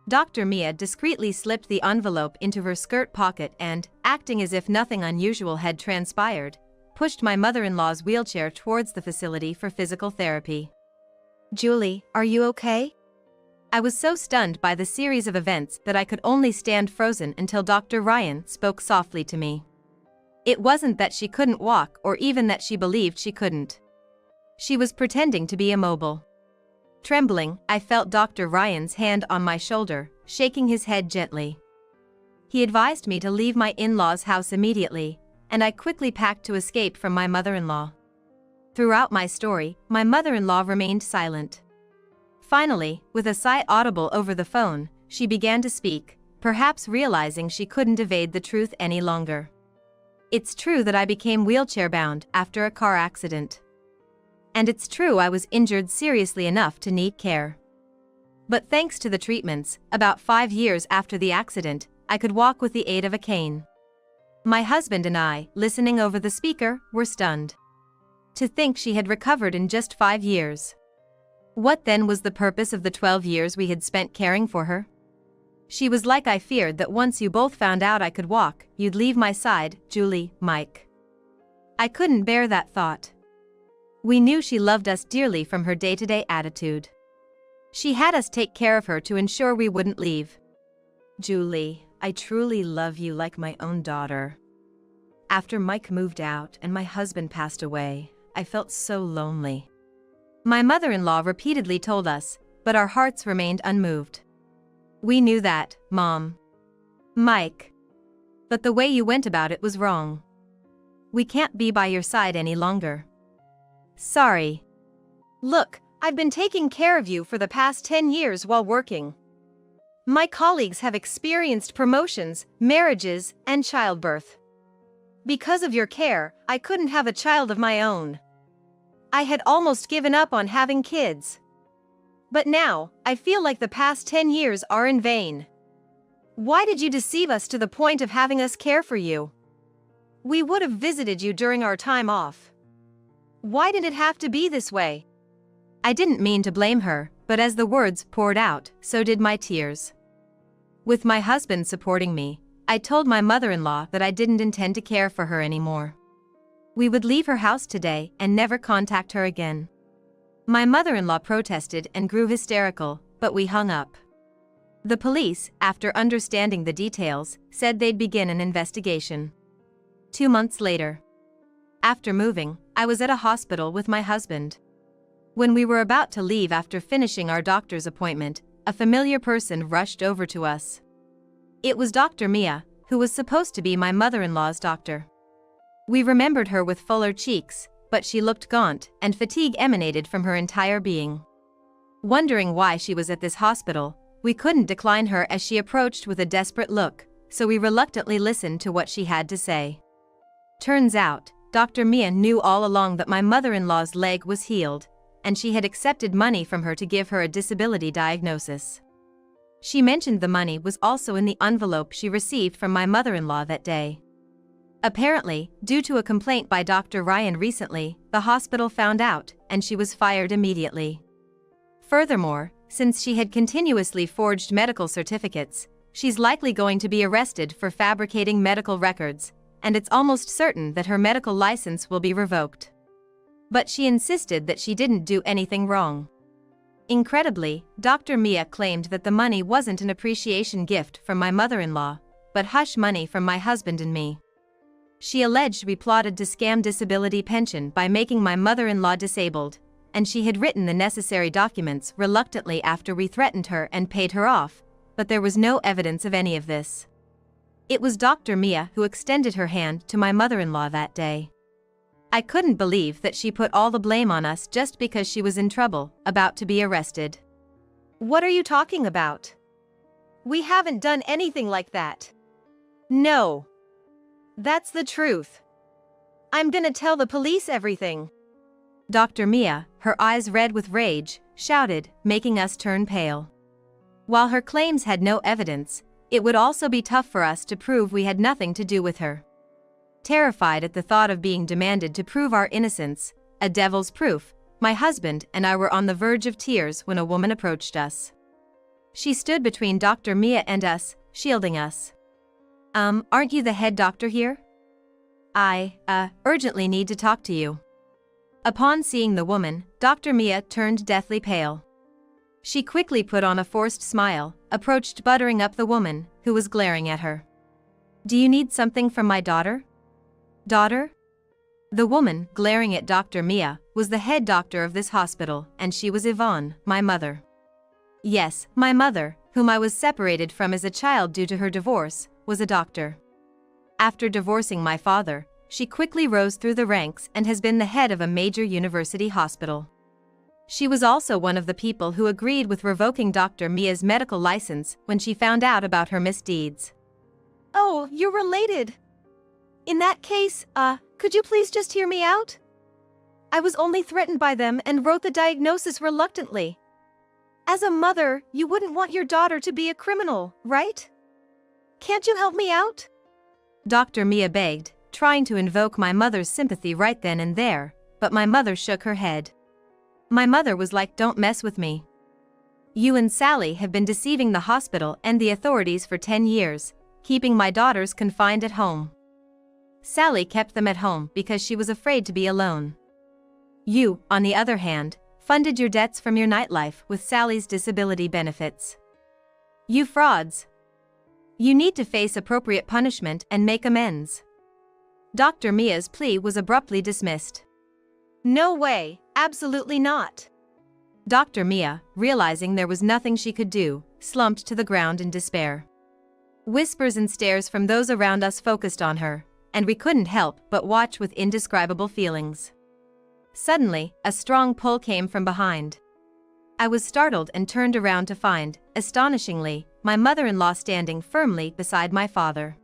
Dr. Mia discreetly slipped the envelope into her skirt pocket and, acting as if nothing unusual had transpired, pushed my mother-in-law's wheelchair towards the facility for physical therapy. Julie, are you okay? I was so stunned by the series of events that I could only stand frozen until Dr. Ryan spoke softly to me. It wasn't that she couldn't walk or even that she believed she couldn't. She was pretending to be immobile. Trembling, I felt Dr. Ryan's hand on my shoulder, shaking his head gently. He advised me to leave my in-laws' house immediately, and I quickly packed to escape from my mother-in-law. Throughout my story, my mother-in-law remained silent. Finally, with a sigh audible over the phone, she began to speak, perhaps realizing she couldn't evade the truth any longer. It's true that I became wheelchair-bound after a car accident. And it's true I was injured seriously enough to need care. But thanks to the treatments, about 5 years after the accident, I could walk with the aid of a cane. My husband and I, listening over the speaker, were stunned. To think she had recovered in just 5 years. What then was the purpose of the 12 years we had spent caring for her? She was like I feared that once you both found out I could walk, you'd leave my side, Julie, Mike. I couldn't bear that thought. We knew she loved us dearly from her day-to-day attitude. She had us take care of her to ensure we wouldn't leave. Julie, I truly love you like my own daughter. After Mike moved out and my husband passed away, I felt so lonely. My mother-in-law repeatedly told us, but our hearts remained unmoved. We knew that, Mom. Mike. But the way you went about it was wrong. We can't be by your side any longer. Sorry. Look, I've been taking care of you for the past 10 years while working. My colleagues have experienced promotions, marriages, and childbirth. Because of your care, I couldn't have a child of my own. I had almost given up on having kids. But now, I feel like the past 10 years are in vain. Why did you deceive us to the point of having us care for you? We would have visited you during our time off. Why did it have to be this way? I didn't mean to blame her, but as the words poured out, so did my tears. With my husband supporting me, I told my mother-in-law that I didn't intend to care for her anymore. We would leave her house today and never contact her again. My mother-in-law protested and grew hysterical, but we hung up. The police, after understanding the details, said they'd begin an investigation. 2 months later. After moving, I was at a hospital with my husband. When we were about to leave after finishing our doctor's appointment, a familiar person rushed over to us. It was Dr. Mia, who was supposed to be my mother-in-law's doctor. We remembered her with fuller cheeks, but she looked gaunt, and fatigue emanated from her entire being. Wondering why she was at this hospital, we couldn't decline her as she approached with a desperate look, so we reluctantly listened to what she had to say. Turns out, Dr. Mia knew all along that my mother-in-law's leg was healed, and she had accepted money from her to give her a disability diagnosis. She mentioned the money was also in the envelope she received from my mother-in-law that day. Apparently, due to a complaint by Dr. Ryan recently, the hospital found out, and she was fired immediately. Furthermore, since she had continuously forged medical certificates, she's likely going to be arrested for fabricating medical records, and it's almost certain that her medical license will be revoked. But she insisted that she didn't do anything wrong. Incredibly, Dr. Mia claimed that the money wasn't an appreciation gift from my mother-in-law, but hush money from my husband and me. She alleged we plotted to scam disability pension by making my mother-in-law disabled, and she had written the necessary documents reluctantly after we threatened her and paid her off, but there was no evidence of any of this. It was Dr. Mia who extended her hand to my mother-in-law that day. I couldn't believe that she put all the blame on us just because she was in trouble, about to be arrested. What are you talking about? We haven't done anything like that. No. That's the truth. I'm gonna tell the police everything. Dr. Mia, her eyes red with rage, shouted, making us turn pale. While her claims had no evidence, it would also be tough for us to prove we had nothing to do with her. Terrified at the thought of being demanded to prove our innocence, a devil's proof, my husband and I were on the verge of tears when a woman approached us. She stood between Dr. Mia and us, shielding us. Aren't you the head doctor here? I urgently need to talk to you. Upon seeing the woman, Dr. Mia turned deathly pale. She quickly put on a forced smile, approached buttering up the woman, who was glaring at her. Do you need something from my daughter? Daughter? The woman, glaring at Dr. Mia, was the head doctor of this hospital, and she was Yvonne, my mother. Yes, my mother, whom I was separated from as a child due to her divorce, was a doctor. After divorcing my father, she quickly rose through the ranks and has been the head of a major university hospital. She was also one of the people who agreed with revoking Dr. Mia's medical license when she found out about her misdeeds. Oh, you're related. In that case, could you please just hear me out? I was only threatened by them and wrote the diagnosis reluctantly. As a mother, you wouldn't want your daughter to be a criminal, right? Can't you help me out? Dr. Mia begged, trying to invoke my mother's sympathy right then and there, but my mother shook her head. My mother was like, "Don't mess with me. You and Sally have been deceiving the hospital and the authorities for 10 years, keeping my daughters confined at home. Sally kept them at home because she was afraid to be alone. You, on the other hand, funded your debts from your nightlife with Sally's disability benefits. You frauds. You need to face appropriate punishment and make amends." Dr. Mia's plea was abruptly dismissed. No way, absolutely not. Dr. Mia, realizing there was nothing she could do, slumped to the ground in despair. Whispers and stares from those around us focused on her, and we couldn't help but watch with indescribable feelings. Suddenly, a strong pull came from behind. I was startled and turned around to find, astonishingly, my mother-in-law standing firmly beside my father.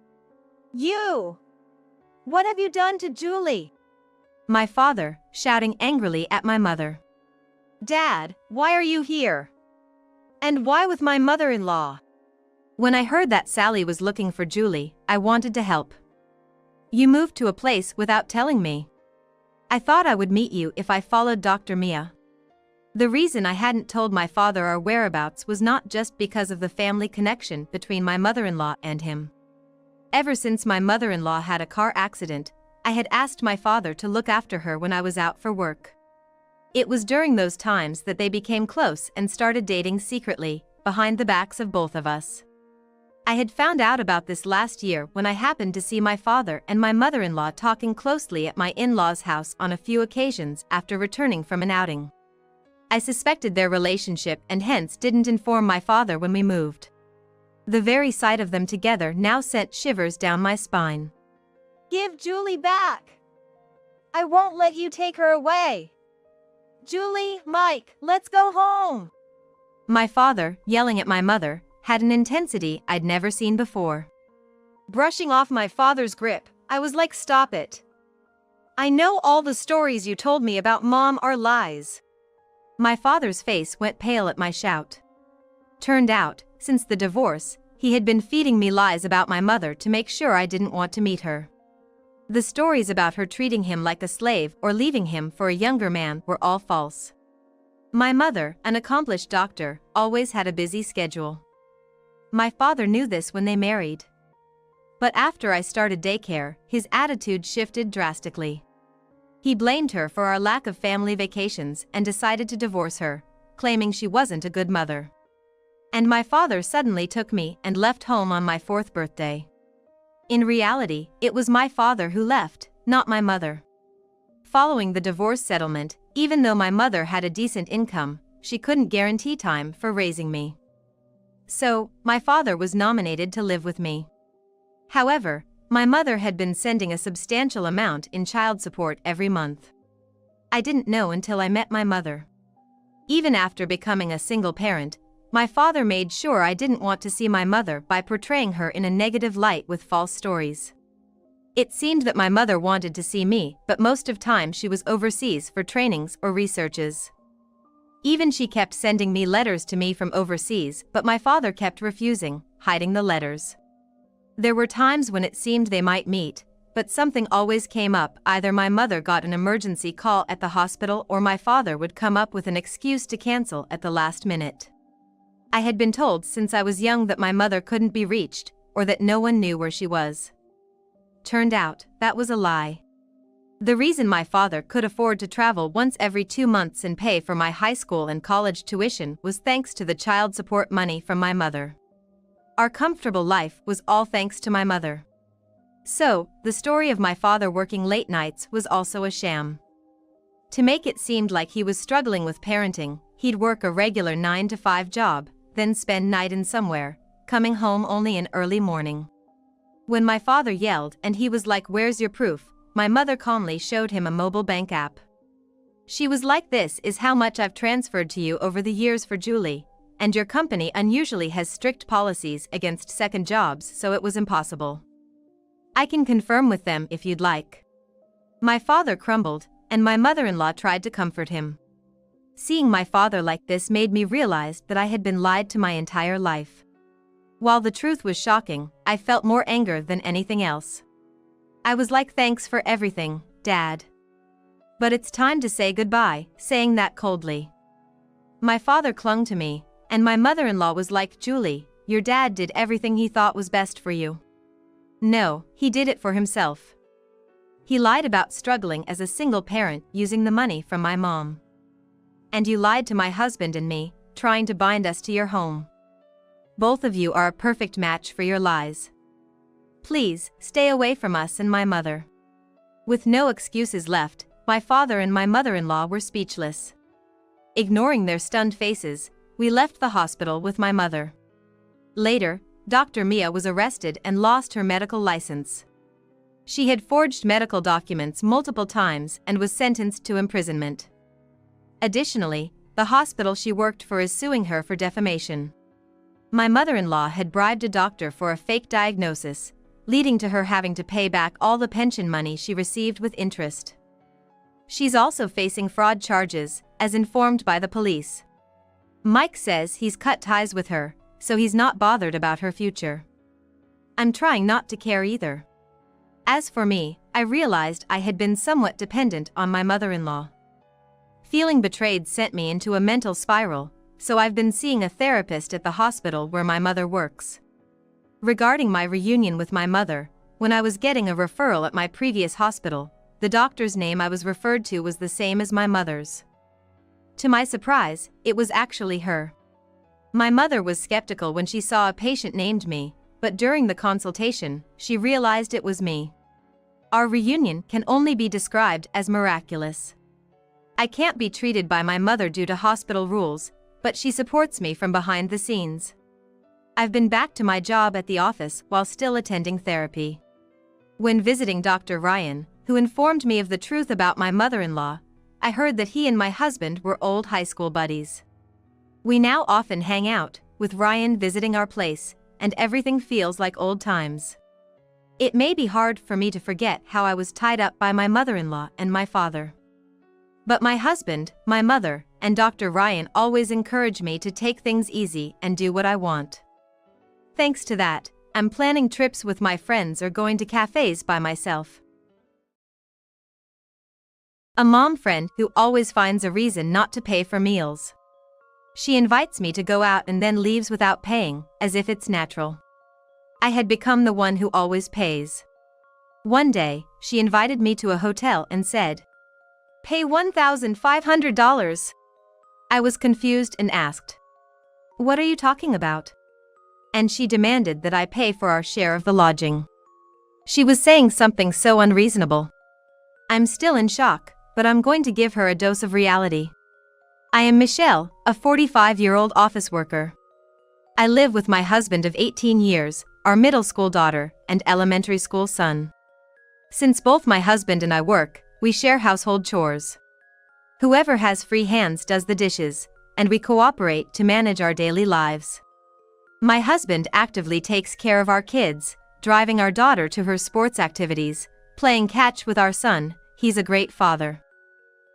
You! What have you done to Julie? My father, shouting angrily at my mother. Dad, why are you here? And why with my mother-in-law? When I heard that Sally was looking for Julie, I wanted to help. You moved to a place without telling me. I thought I would meet you if I followed Dr. Mia. The reason I hadn't told my father our whereabouts was not just because of the family connection between my mother-in-law and him. Ever since my mother-in-law had a car accident, I had asked my father to look after her when I was out for work. It was during those times that they became close and started dating secretly, behind the backs of both of us. I had found out about this last year when I happened to see my father and my mother-in-law talking closely at my in-laws' house on a few occasions after returning from an outing. I suspected their relationship and hence didn't inform my father when we moved. The very sight of them together now sent shivers down my spine. Give Julie back! I won't let you take her away! Julie, Mike, let's go home! My father, yelling at my mother, had an intensity I'd never seen before. Brushing off my father's grip, I was like, "Stop it. I know all the stories you told me about Mom are lies." My father's face went pale at my shout. Turned out, since the divorce, he had been feeding me lies about my mother to make sure I didn't want to meet her. The stories about her treating him like a slave or leaving him for a younger man were all false. My mother, an accomplished doctor, always had a busy schedule. My father knew this when they married. But after I started daycare, his attitude shifted drastically. He blamed her for our lack of family vacations and decided to divorce her, claiming she wasn't a good mother. And my father suddenly took me and left home on my 4th birthday. In reality, it was my father who left, not my mother. Following the divorce settlement, even though my mother had a decent income, she couldn't guarantee time for raising me. So, my father was nominated to live with me. However, my mother had been sending a substantial amount in child support every month. I didn't know until I met my mother. Even after becoming a single parent, my father made sure I didn't want to see my mother by portraying her in a negative light with false stories. It seemed that my mother wanted to see me, but most of time she was overseas for trainings or researches. Even she kept sending me letters to me from overseas, but my father kept refusing, hiding the letters. There were times when it seemed they might meet, but something always came up. Either my mother got an emergency call at the hospital or my father would come up with an excuse to cancel at the last minute. I had been told since I was young that my mother couldn't be reached, or that no one knew where she was. Turned out, that was a lie. The reason my father could afford to travel once every 2 months and pay for my high school and college tuition was thanks to the child support money from my mother. Our comfortable life was all thanks to my mother. So, the story of my father working late nights was also a sham. To make it seem like he was struggling with parenting, he'd work a regular 9-to-5 job, then spend night in somewhere, coming home only in early morning. When my father yelled and he was like, "Where's your proof?" my mother calmly showed him a mobile bank app. She was like, "This is how much I've transferred to you over the years for Julie, and your company unusually has strict policies against second jobs, so it was impossible. I can confirm with them if you'd like." My father crumbled, and my mother-in-law tried to comfort him. Seeing my father like this made me realize that I had been lied to my entire life. While the truth was shocking, I felt more anger than anything else. I was like, "Thanks for everything, Dad. But it's time to say goodbye, saying that coldly. My father clung to me, and my mother-in-law was like, Julie, your dad did everything he thought was best for you. No, he did it for himself. He lied about struggling as a single parent using the money from my mom. And you lied to my husband and me, trying to bind us to your home. Both of you are a perfect match for your lies. Please, stay away from us and my mother. With no excuses left, my father and my mother-in-law were speechless. Ignoring their stunned faces, we left the hospital with my mother. Later, Dr. Mia was arrested and lost her medical license. She had forged medical documents multiple times and was sentenced to imprisonment. Additionally, the hospital she worked for is suing her for defamation. My mother-in-law had bribed a doctor for a fake diagnosis, leading to her having to pay back all the pension money she received with interest. She's also facing fraud charges, as informed by the police. Mike says he's cut ties with her, so he's not bothered about her future. I'm trying not to care either. As for me, I realized I had been somewhat dependent on my mother-in-law. Feeling betrayed sent me into a mental spiral, so I've been seeing a therapist at the hospital where my mother works. Regarding my reunion with my mother, when I was getting a referral at my previous hospital, the doctor's name I was referred to was the same as my mother's. To my surprise, it was actually her. My mother was skeptical when she saw a patient named me, but during the consultation, she realized it was me. Our reunion can only be described as miraculous. I can't be treated by my mother due to hospital rules, but she supports me from behind the scenes. I've been back to my job at the office while still attending therapy. When visiting Dr. Ryan, who informed me of the truth about my mother-in-law, I heard that he and my husband were old high school buddies. We now often hang out, with Ryan visiting our place, and everything feels like old times. It may be hard for me to forget how I was tied up by my mother-in-law and my father. But my husband, my mother, and Dr. Ryan always encourage me to take things easy and do what I want. Thanks to that, I'm planning trips with my friends or going to cafes by myself. A mom friend who always finds a reason not to pay for meals. She invites me to go out and then leaves without paying, as if it's natural. I had become the one who always pays. One day, she invited me to a hotel and said, "Pay $1,500. I was confused and asked, "What are you talking about?" And she demanded that I pay for our share of the lodging. She was saying something so unreasonable. I'm still in shock, but I'm going to give her a dose of reality. I am Michelle, a 45-year-old office worker. I live with my husband of 18 years, our middle school daughter, and elementary school son. Since both my husband and I work, we share household chores. Whoever has free hands does the dishes, and we cooperate to manage our daily lives. My husband actively takes care of our kids, driving our daughter to her sports activities, playing catch with our son. He's a great father.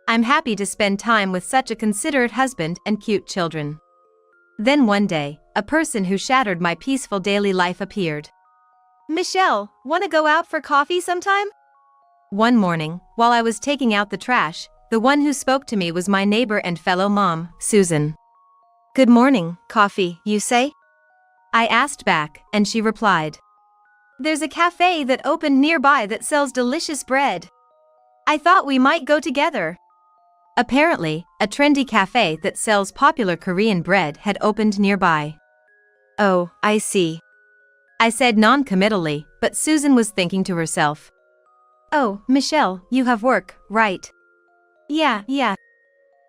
I'm happy to spend time with such a considerate husband and cute children. Then one day, a person who shattered my peaceful daily life appeared. Michelle, wanna go out for coffee sometime? One morning, while I was taking out the trash, the one who spoke to me was my neighbor and fellow mom, Susan. Good morning, coffee, you say? I asked back, and she replied, There's a cafe that opened nearby that sells delicious bread. I thought we might go together. Apparently, a trendy cafe that sells popular Korean bread had opened nearby. Oh, I see. I said non-committally, but Susan was thinking to herself. Oh, Michelle, you have work, right? Yeah.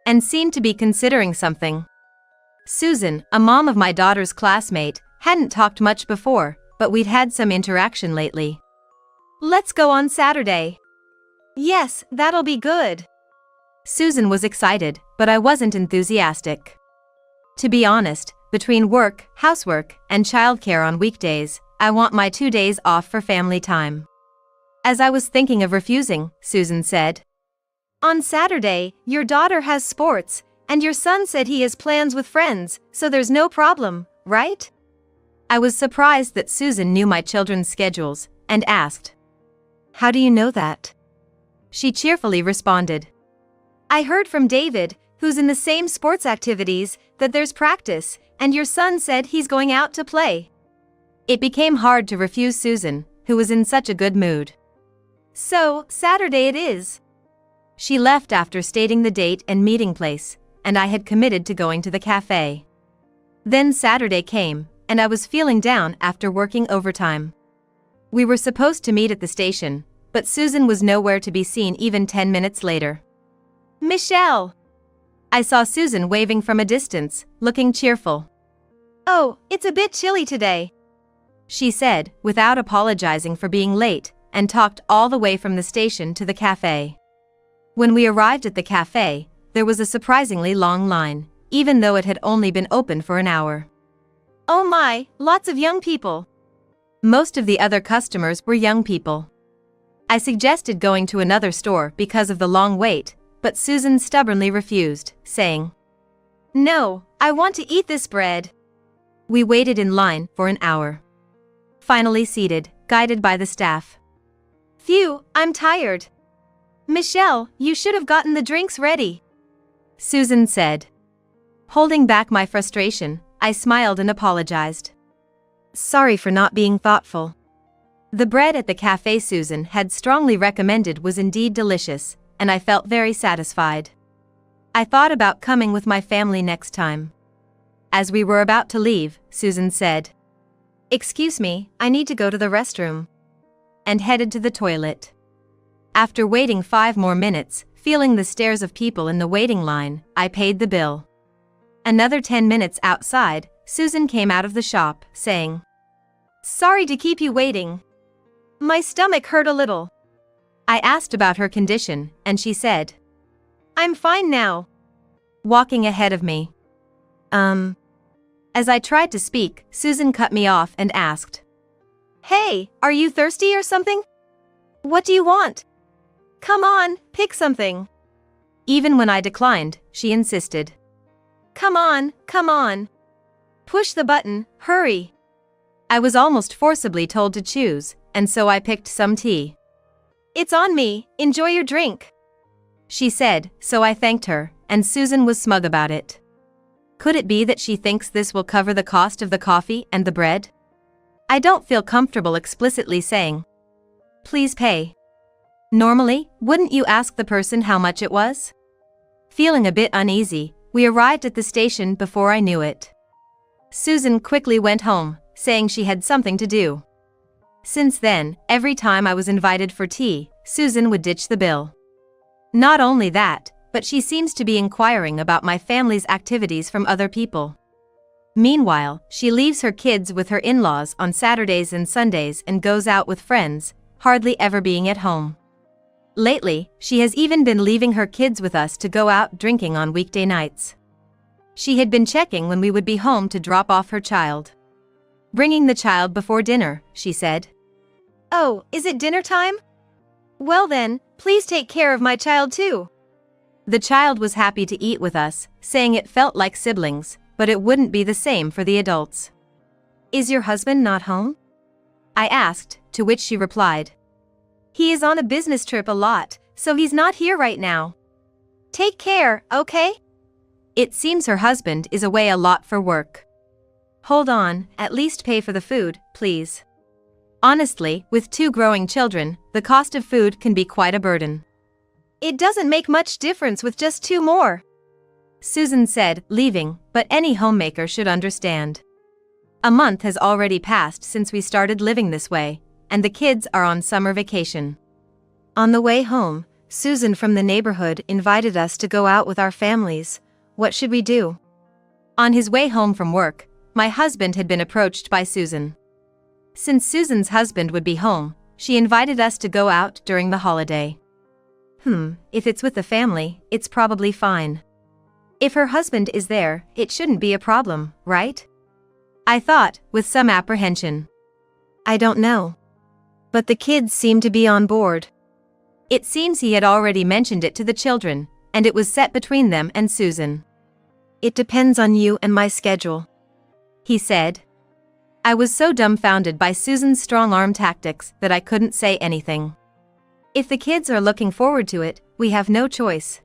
And seemed to be considering something. Susan, a mom of my daughter's classmate, hadn't talked much before, but we'd had some interaction lately. Let's go on Saturday. Yes, that'll be good. Susan was excited, but I wasn't enthusiastic. To be honest, between work, housework, and childcare on weekdays, I want my 2 days off for family time. As I was thinking of refusing, Susan said, On Saturday, your daughter has sports, and your son said he has plans with friends, so there's no problem, right? I was surprised that Susan knew my children's schedules, and asked, How do you know that? She cheerfully responded, I heard from David, who's in the same sports activities, that there's practice, and your son said he's going out to play. It became hard to refuse Susan, who was in such a good mood. So, Saturday it is. She left after stating the date and meeting place, and I had committed to going to the cafe. Then Saturday came, and I was feeling down after working overtime. We were supposed to meet at the station, but Susan was nowhere to be seen even 10 minutes later. Michelle! I saw Susan waving from a distance, looking cheerful. Oh, it's a bit chilly today, she said, without apologizing for being late, and talked all the way from the station to the cafe. When we arrived at the cafe, there was a surprisingly long line, even though it had only been open for an hour. Oh my, lots of young people. Most of the other customers were young people. I suggested going to another store because of the long wait, but Susan stubbornly refused, saying, "No, I want to eat this bread." We waited in line for an hour. Finally seated, guided by the staff. Phew, I'm tired. Michelle, you should have gotten the drinks ready, Susan said. Holding back my frustration, I smiled and apologized. Sorry for not being thoughtful. The bread at the cafe Susan had strongly recommended was indeed delicious, and I felt very satisfied. I thought about coming with my family next time. As we were about to leave, Susan said, "Excuse me, I need to go to the restroom," and headed to the toilet. After waiting 5 more minutes, feeling the stares of people in the waiting line, I paid the bill. Another 10 minutes outside, Susan came out of the shop, saying, "Sorry to keep you waiting. My stomach hurt a little." I asked about her condition, and she said, "I'm fine now," walking ahead of me. As I tried to speak, Susan cut me off and asked, "Hey, are you thirsty or something? What do you want? Come on, pick something." Even when I declined, she insisted. Come on, come on. Push the button, hurry." I was almost forcibly told to choose, and so I picked some tea. "It's on me, enjoy your drink," she said, so I thanked her, and Susan was smug about it. Could it be that she thinks this will cover the cost of the coffee and the bread? I don't feel comfortable explicitly saying, "Please pay." Normally, wouldn't you ask the person how much it was? Feeling a bit uneasy, we arrived at the station before I knew it. Susan quickly went home, saying she had something to do. Since then, every time I was invited for tea, Susan would ditch the bill. Not only that, but she seems to be inquiring about my family's activities from other people. Meanwhile, she leaves her kids with her in-laws on Saturdays and Sundays and goes out with friends, hardly ever being at home. Lately, she has even been leaving her kids with us to go out drinking on weekday nights. She had been checking when we would be home to drop off her child. "Bringing the child before dinner," she said. "Oh, is it dinner time? Well then, please take care of my child too." The child was happy to eat with us, saying it felt like siblings, but it wouldn't be the same for the adults. "Is your husband not home?" I asked, to which she replied, "He is on a business trip a lot, so he's not here right now. Take care, okay?" It seems her husband is away a lot for work. Hold on, at least pay for the food, please. Honestly, with 2 growing children, the cost of food can be quite a burden. "It doesn't make much difference with just 2 more," Susan said, leaving, but any homemaker should understand. A month has already passed since we started living this way, and the kids are on summer vacation. On the way home, Susan from the neighborhood invited us to go out with our families. What should we do? On his way home from work, my husband had been approached by Susan. Since Susan's husband would be home, she invited us to go out during the holiday. If it's with the family, it's probably fine. If her husband is there, it shouldn't be a problem, right? I thought, with some apprehension. I don't know. But the kids seem to be on board. It seems he had already mentioned it to the children, and it was set between them and Susan. "It depends on you and my schedule," he said. I was so dumbfounded by Susan's strong-arm tactics that I couldn't say anything. If the kids are looking forward to it, we have no choice.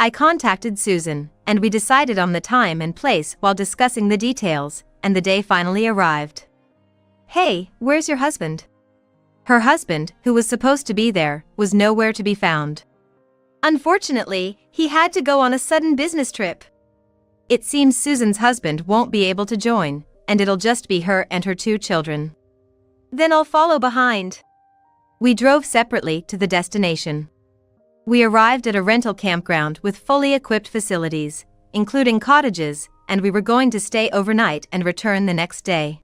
I contacted Susan, and we decided on the time and place while discussing the details, and the day finally arrived. Hey, where's your husband? Her husband, who was supposed to be there, was nowhere to be found. Unfortunately, he had to go on a sudden business trip. It seems Susan's husband won't be able to join, and it'll just be her and her 2 children. Then I'll follow behind. We drove separately to the destination. We arrived at a rental campground with fully equipped facilities, including cottages, and we were going to stay overnight and return the next day.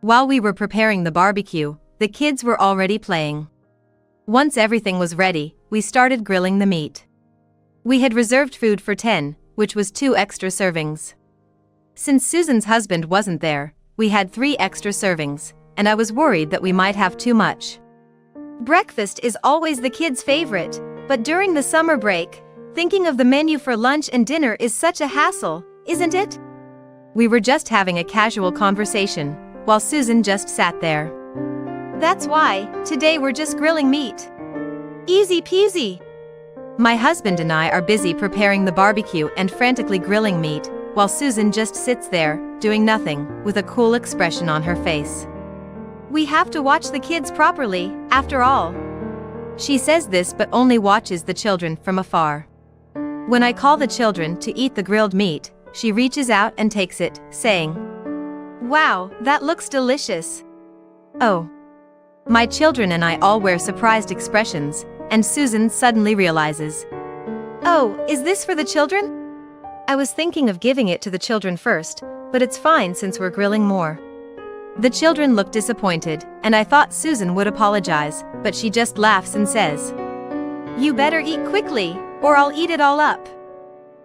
While we were preparing the barbecue, the kids were already playing. Once everything was ready, we started grilling the meat. We had reserved food for 10, which was 2 extra servings. Since Susan's husband wasn't there, we had 3 extra servings, and I was worried that we might have too much. Breakfast is always the kids' favorite, but during the summer break, thinking of the menu for lunch and dinner is such a hassle, isn't it? We were just having a casual conversation, while Susan just sat there. That's why, today we're just grilling meat. Easy peasy. My husband and I are busy preparing the barbecue and frantically grilling meat, while Susan just sits there, doing nothing, with a cool expression on her face. We have to watch the kids properly, after all. She says this but only watches the children from afar. When I call the children to eat the grilled meat, she reaches out and takes it, saying, "Wow, that looks delicious." "Oh." My children and I all wear surprised expressions, and Susan suddenly realizes. "Oh, is this for the children?" I was thinking of giving it to the children first, but it's fine since we're grilling more. The children look disappointed, and I thought Susan would apologize, but she just laughs and says, "You better eat quickly, or I'll eat it all up."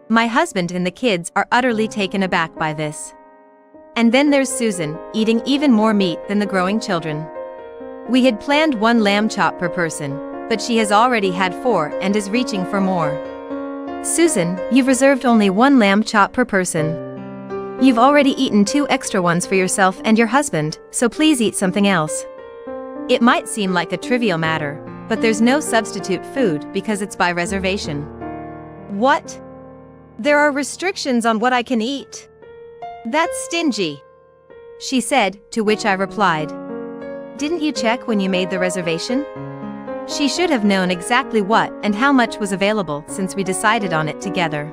My husband and the kids are utterly taken aback by this. And then there's Susan, eating even more meat than the growing children. We had planned 1 lamb chop per person, but she has already had 4 and is reaching for more. "Susan, you've reserved only 1 lamb chop per person. You've already eaten 2 extra ones for yourself and your husband, so please eat something else." It might seem like a trivial matter, but there's no substitute food because it's by reservation. What? There are restrictions on what I can eat. That's stingy, she said, to which I replied, "Didn't you check when you made the reservation?" She should have known exactly what and how much was available since we decided on it together.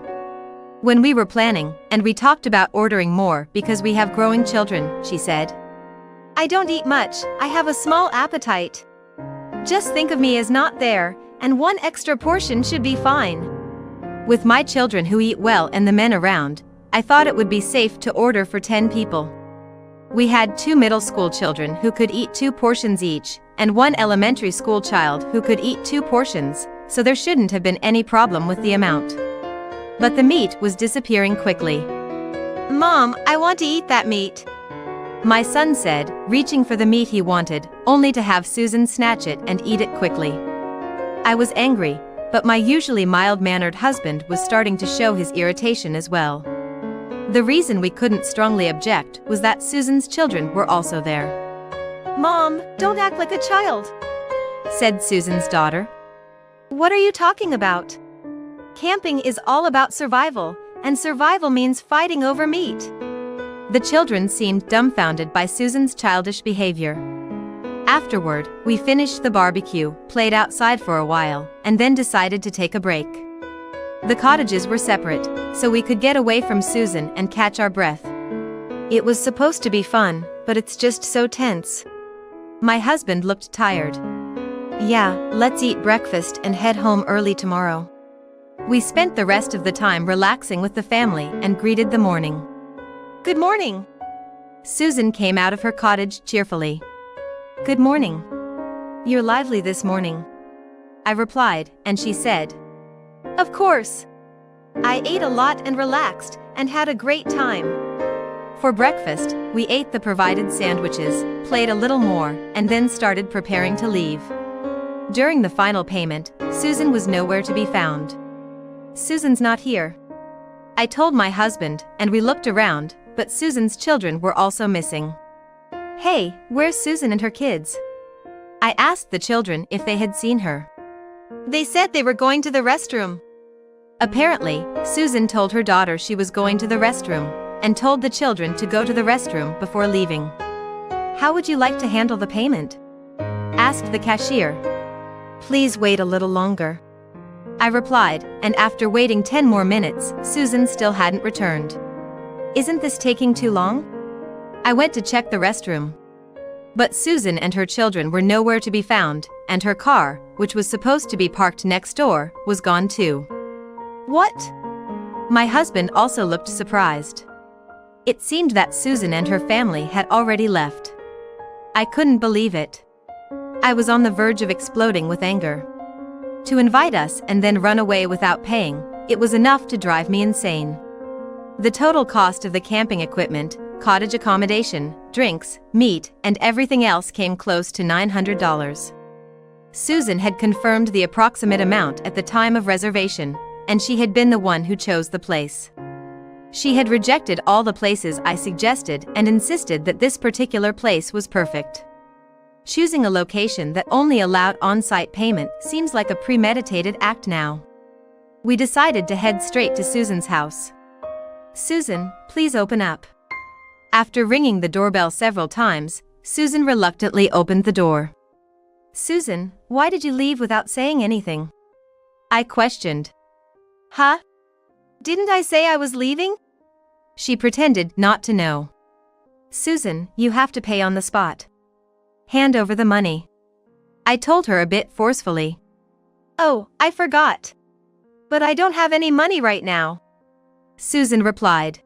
When we were planning, and we talked about ordering more because we have growing children, she said, "I don't eat much, I have a small appetite. Just think of me as not there, and 1 extra portion should be fine." With my children who eat well and the men around, I thought it would be safe to order for 10 people. We had 2 middle school children who could eat 2 portions each, and 1 elementary school child who could eat 2 portions, so there shouldn't have been any problem with the amount. But the meat was disappearing quickly. "Mom, I want to eat that meat," my son said, reaching for the meat he wanted, only to have Susan snatch it and eat it quickly. I was angry, but my usually mild-mannered husband was starting to show his irritation as well. The reason we couldn't strongly object was that Susan's children were also there. "Mom, don't act like a child," said Susan's daughter. "What are you talking about? Camping is all about survival, and survival means fighting over meat." The children seemed dumbfounded by Susan's childish behavior. Afterward, we finished the barbecue, played outside for a while, and then decided to take a break. The cottages were separate, so we could get away from Susan and catch our breath. It was supposed to be fun, but it's just so tense. My husband looked tired. "Yeah, let's eat breakfast and head home early tomorrow." We spent the rest of the time relaxing with the family and greeted the morning. "Good morning." Susan came out of her cottage cheerfully. "Good morning. You're lively this morning," I replied, and she said, "Of course. I ate a lot and relaxed, and had a great time." For breakfast, we ate the provided sandwiches, played a little more, and then started preparing to leave. During the final payment, Susan was nowhere to be found. "Susan's not here," I told my husband, and we looked around, but Susan's children were also missing. "Hey, where's Susan and her kids?" I asked the children if they had seen her. "They said they were going to the restroom." Apparently, Susan told her daughter she was going to the restroom, and told the children to go to the restroom before leaving. "How would you like to handle the payment?" asked the cashier. Please wait a little longer, I replied, and after waiting 10 more minutes, Susan still hadn't returned. "Isn't this taking too long?" I went to check the restroom. But Susan and her children were nowhere to be found, and her car, which was supposed to be parked next door, was gone too. What? My husband also looked surprised. It seemed that Susan and her family had already left. I couldn't believe it. I was on the verge of exploding with anger. To invite us and then run away without paying, it was enough to drive me insane. The total cost of the camping equipment, cottage accommodation, drinks, meat, and everything else came close to $900. Susan had confirmed the approximate amount at the time of reservation, and she had been the one who chose the place. She had rejected all the places I suggested and insisted that this particular place was perfect. Choosing a location that only allowed on-site payment seems like a premeditated act now. We decided to head straight to Susan's house. "Susan, please open up." After ringing the doorbell several times, Susan reluctantly opened the door. "Susan, why did you leave without saying anything?" I questioned. Huh? Didn't I say I was leaving? She pretended not to know. "Susan, you have to pay on the spot. Hand over the money," I told her a bit forcefully. "Oh, I forgot. But I don't have any money right now," Susan replied.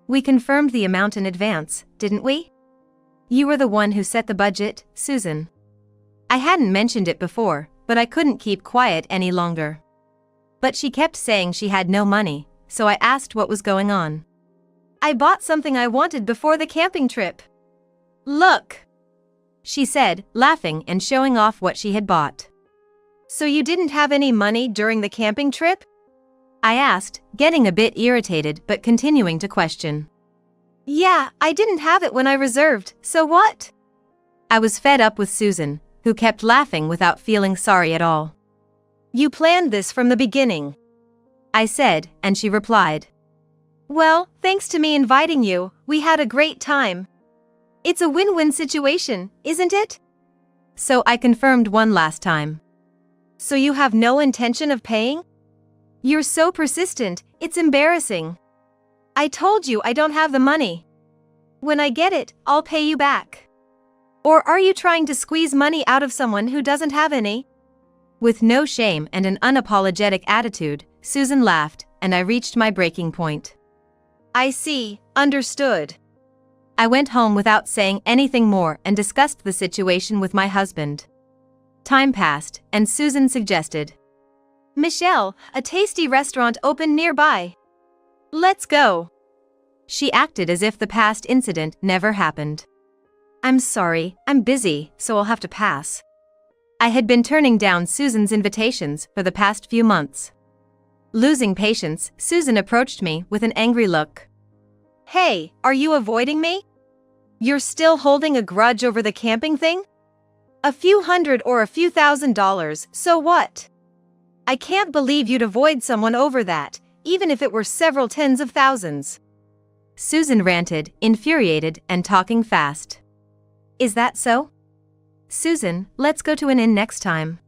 "We confirmed the amount in advance, didn't we? You were the one who set the budget, Susan." I hadn't mentioned it before, but I couldn't keep quiet any longer. But she kept saying she had no money, so I asked what was going on. "I bought something I wanted before the camping trip. Look," she said, laughing and showing off what she had bought. "So you didn't have any money during the camping trip?" I asked, getting a bit irritated but continuing to question. "Yeah, I didn't have it when I reserved, so what?" I was fed up with Susan, who kept laughing without feeling sorry at all. "You planned this from the beginning," I said, and she replied. "Well, thanks to me inviting you, we had a great time. It's a win-win situation, isn't it?" So I confirmed one last time. "So you have no intention of paying? You're so persistent, it's embarrassing. I told you I don't have the money. When I get it, I'll pay you back. Or are you trying to squeeze money out of someone who doesn't have any?" With no shame and an unapologetic attitude, Susan laughed, and I reached my breaking point. "I see, understood." I went home without saying anything more and discussed the situation with my husband. Time passed, and Susan suggested, "Michelle, a tasty restaurant opened nearby. Let's go." She acted as if the past incident never happened. "I'm sorry, I'm busy, so I'll have to pass." I had been turning down Susan's invitations for the past few months. Losing patience, Susan approached me with an angry look. "Hey, are you avoiding me? You're still holding a grudge over the camping thing? A few hundred or a few $1,000s, so what? I can't believe you'd avoid someone over that, even if it were several tens of thousands." Susan ranted, infuriated and talking fast. "Is that so? Susan, let's go to an inn next time."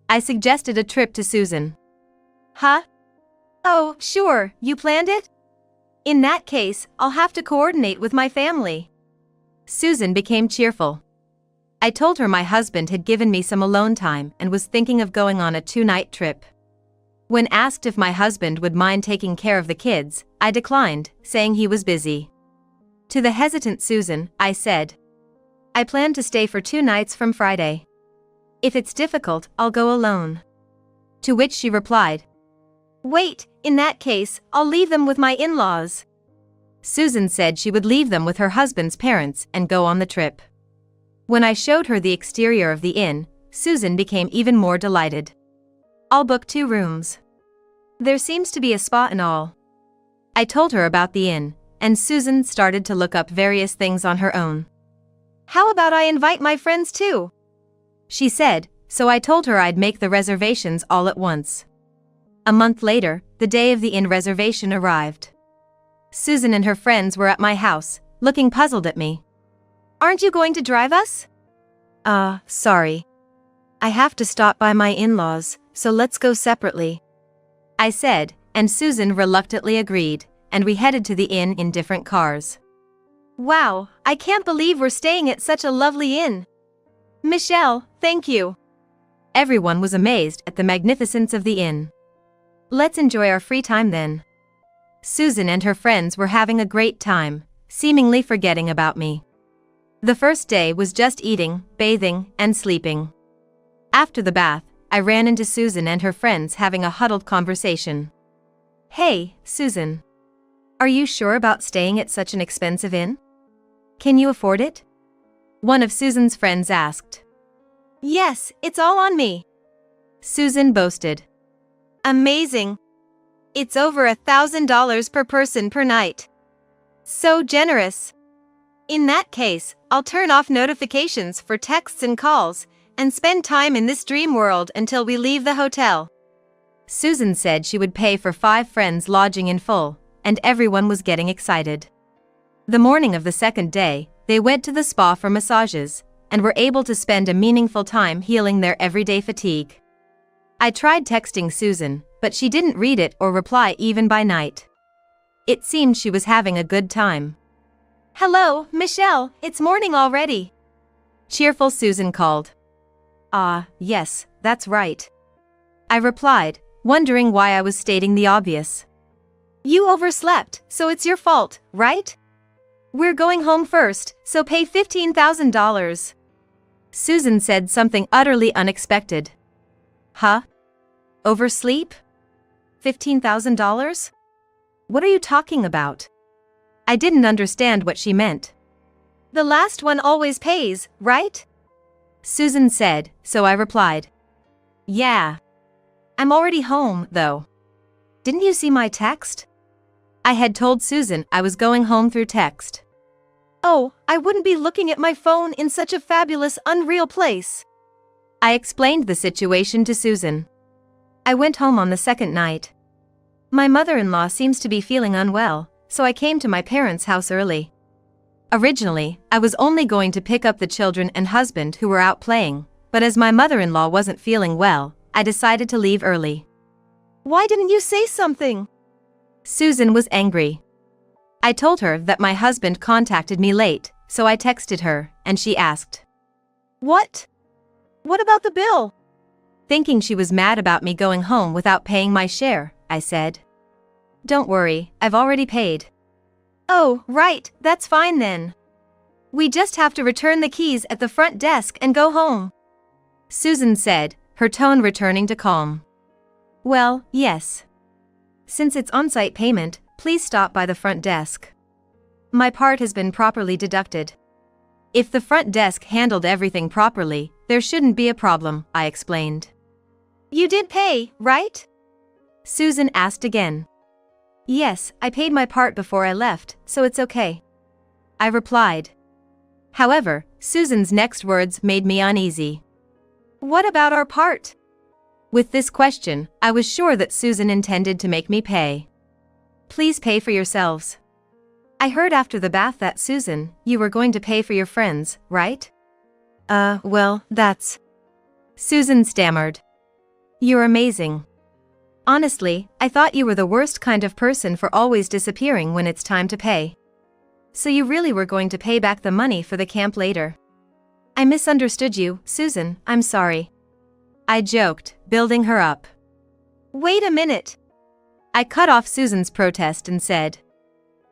I suggested a trip to Susan. "Huh? Oh, sure, you planned it? In that case, I'll have to coordinate with my family." Susan became cheerful. I told her my husband had given me some alone time and was thinking of going on a 2-night trip. When asked if my husband would mind taking care of the kids, I declined, saying he was busy. To the hesitant Susan, I said, "I plan to stay for 2 nights from Friday. If it's difficult, I'll go alone." To which she replied, "Wait, in that case, I'll leave them with my in-laws." Susan said she would leave them with her husband's parents and go on the trip. When I showed her the exterior of the inn, Susan became even more delighted. "I'll book 2 rooms. There seems to be a spa and all." I told her about the inn, and Susan started to look up various things on her own. "How about I invite my friends too?" she said, so I told her I'd make the reservations all at once. A month later, the day of the inn reservation arrived. Susan and her friends were at my house, looking puzzled at me. Aren't you going to drive us? Sorry. I have to stop by my in-laws, so let's go separately, I said, and Susan reluctantly agreed, and we headed to the inn in different cars. Wow, I can't believe we're staying at such a lovely inn. Michelle, thank you. Everyone was amazed at the magnificence of the inn. Let's enjoy our free time then. Susan and her friends were having a great time, seemingly forgetting about me. The first day was just eating, bathing, and sleeping. After the bath, I ran into Susan and her friends having a huddled conversation. Hey, Susan. Are you sure about staying at such an expensive inn? Can you afford it? One of Susan's friends asked. Yes, it's all on me, Susan boasted. Amazing. It's over $1,000 per person per night. So generous. In that case, I'll turn off notifications for texts and calls, and spend time in this dream world until we leave the hotel. Susan said she would pay for 5 friends lodging in full, and everyone was getting excited. The morning of the second day, they went to the spa for massages, and were able to spend a meaningful time healing their everyday fatigue. I tried texting Susan, but she didn't read it or reply even by night. It seemed she was having a good time. Hello, Michelle, it's morning already, cheerful Susan called. Yes, that's right, I replied, wondering why I was stating the obvious. You overslept, so it's your fault, right? We're going home first, so pay $15,000. Susan said something utterly unexpected. Huh? Oversleep? $15,000? What are you talking about? I didn't understand what she meant. The last one always pays, right? Susan said, so I replied. Yeah. I'm already home, though. Didn't you see my text? I had told Susan I was going home through text. Oh, I wouldn't be looking at my phone in such a fabulous, unreal place. I explained the situation to Susan. I went home on the second night. My mother-in-law seems to be feeling unwell, so I came to my parents' house early. Originally, I was only going to pick up the children and husband who were out playing, but as my mother-in-law wasn't feeling well, I decided to leave early. Why didn't you say something? Susan was angry. I told her that my husband contacted me late, so I texted her, and she asked. What? What about the bill? Thinking she was mad about me going home without paying my share, I said. Don't worry, I've already paid. Oh, right, that's fine then. We just have to return the keys at the front desk and go home, Susan said, her tone returning to calm. Well, yes. Since it's on-site payment, please stop by the front desk. My part has been properly deducted. If the front desk handled everything properly, there shouldn't be a problem, I explained. You did pay, right? Susan asked again. Yes, I paid my part before I left, so it's okay, I replied. However, Susan's next words made me uneasy. What about our part? With this question, I was sure that Susan intended to make me pay. Please pay for yourselves. I heard after the bath that Susan, you were going to pay for your friends, right? Well, that's... Susan stammered. You're amazing. Honestly, I thought you were the worst kind of person for always disappearing when it's time to pay. So you really were going to pay back the money for the camp later. I misunderstood you, Susan, I'm sorry, I joked, building her up. Wait a minute. I cut off Susan's protest and said,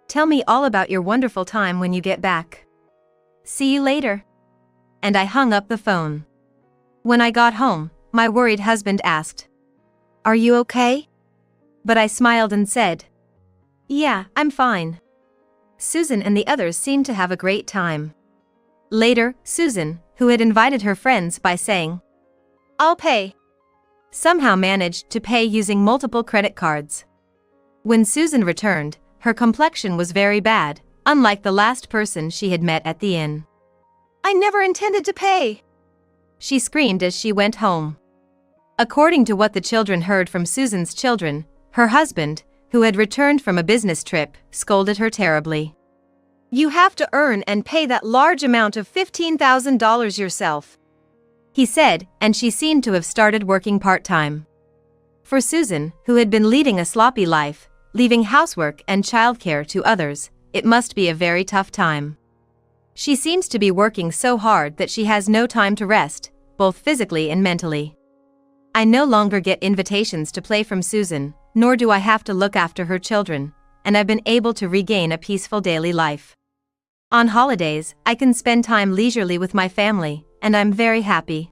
tell me all about your wonderful time when you get back. See you later. And I hung up the phone. When I got home, my worried husband asked, are you okay? But I smiled and said, yeah, I'm fine. Susan and the others seemed to have a great time. Later, Susan, who had invited her friends by saying, I'll pay, somehow managed to pay using multiple credit cards. When Susan returned, her complexion was very bad, unlike the last person she had met at the inn. I never intended to pay, she screamed as she went home. According to what the children heard from Susan's children, her husband, who had returned from a business trip, scolded her terribly. You have to earn and pay that large amount of $15,000 yourself, he said, and she seemed to have started working part-time. For Susan, who had been leading a sloppy life, leaving housework and childcare to others, it must be a very tough time. She seems to be working so hard that she has no time to rest, both physically and mentally. I no longer get invitations to play from Susan, nor do I have to look after her children, and I've been able to regain a peaceful daily life. On holidays, I can spend time leisurely with my family, and I'm very happy.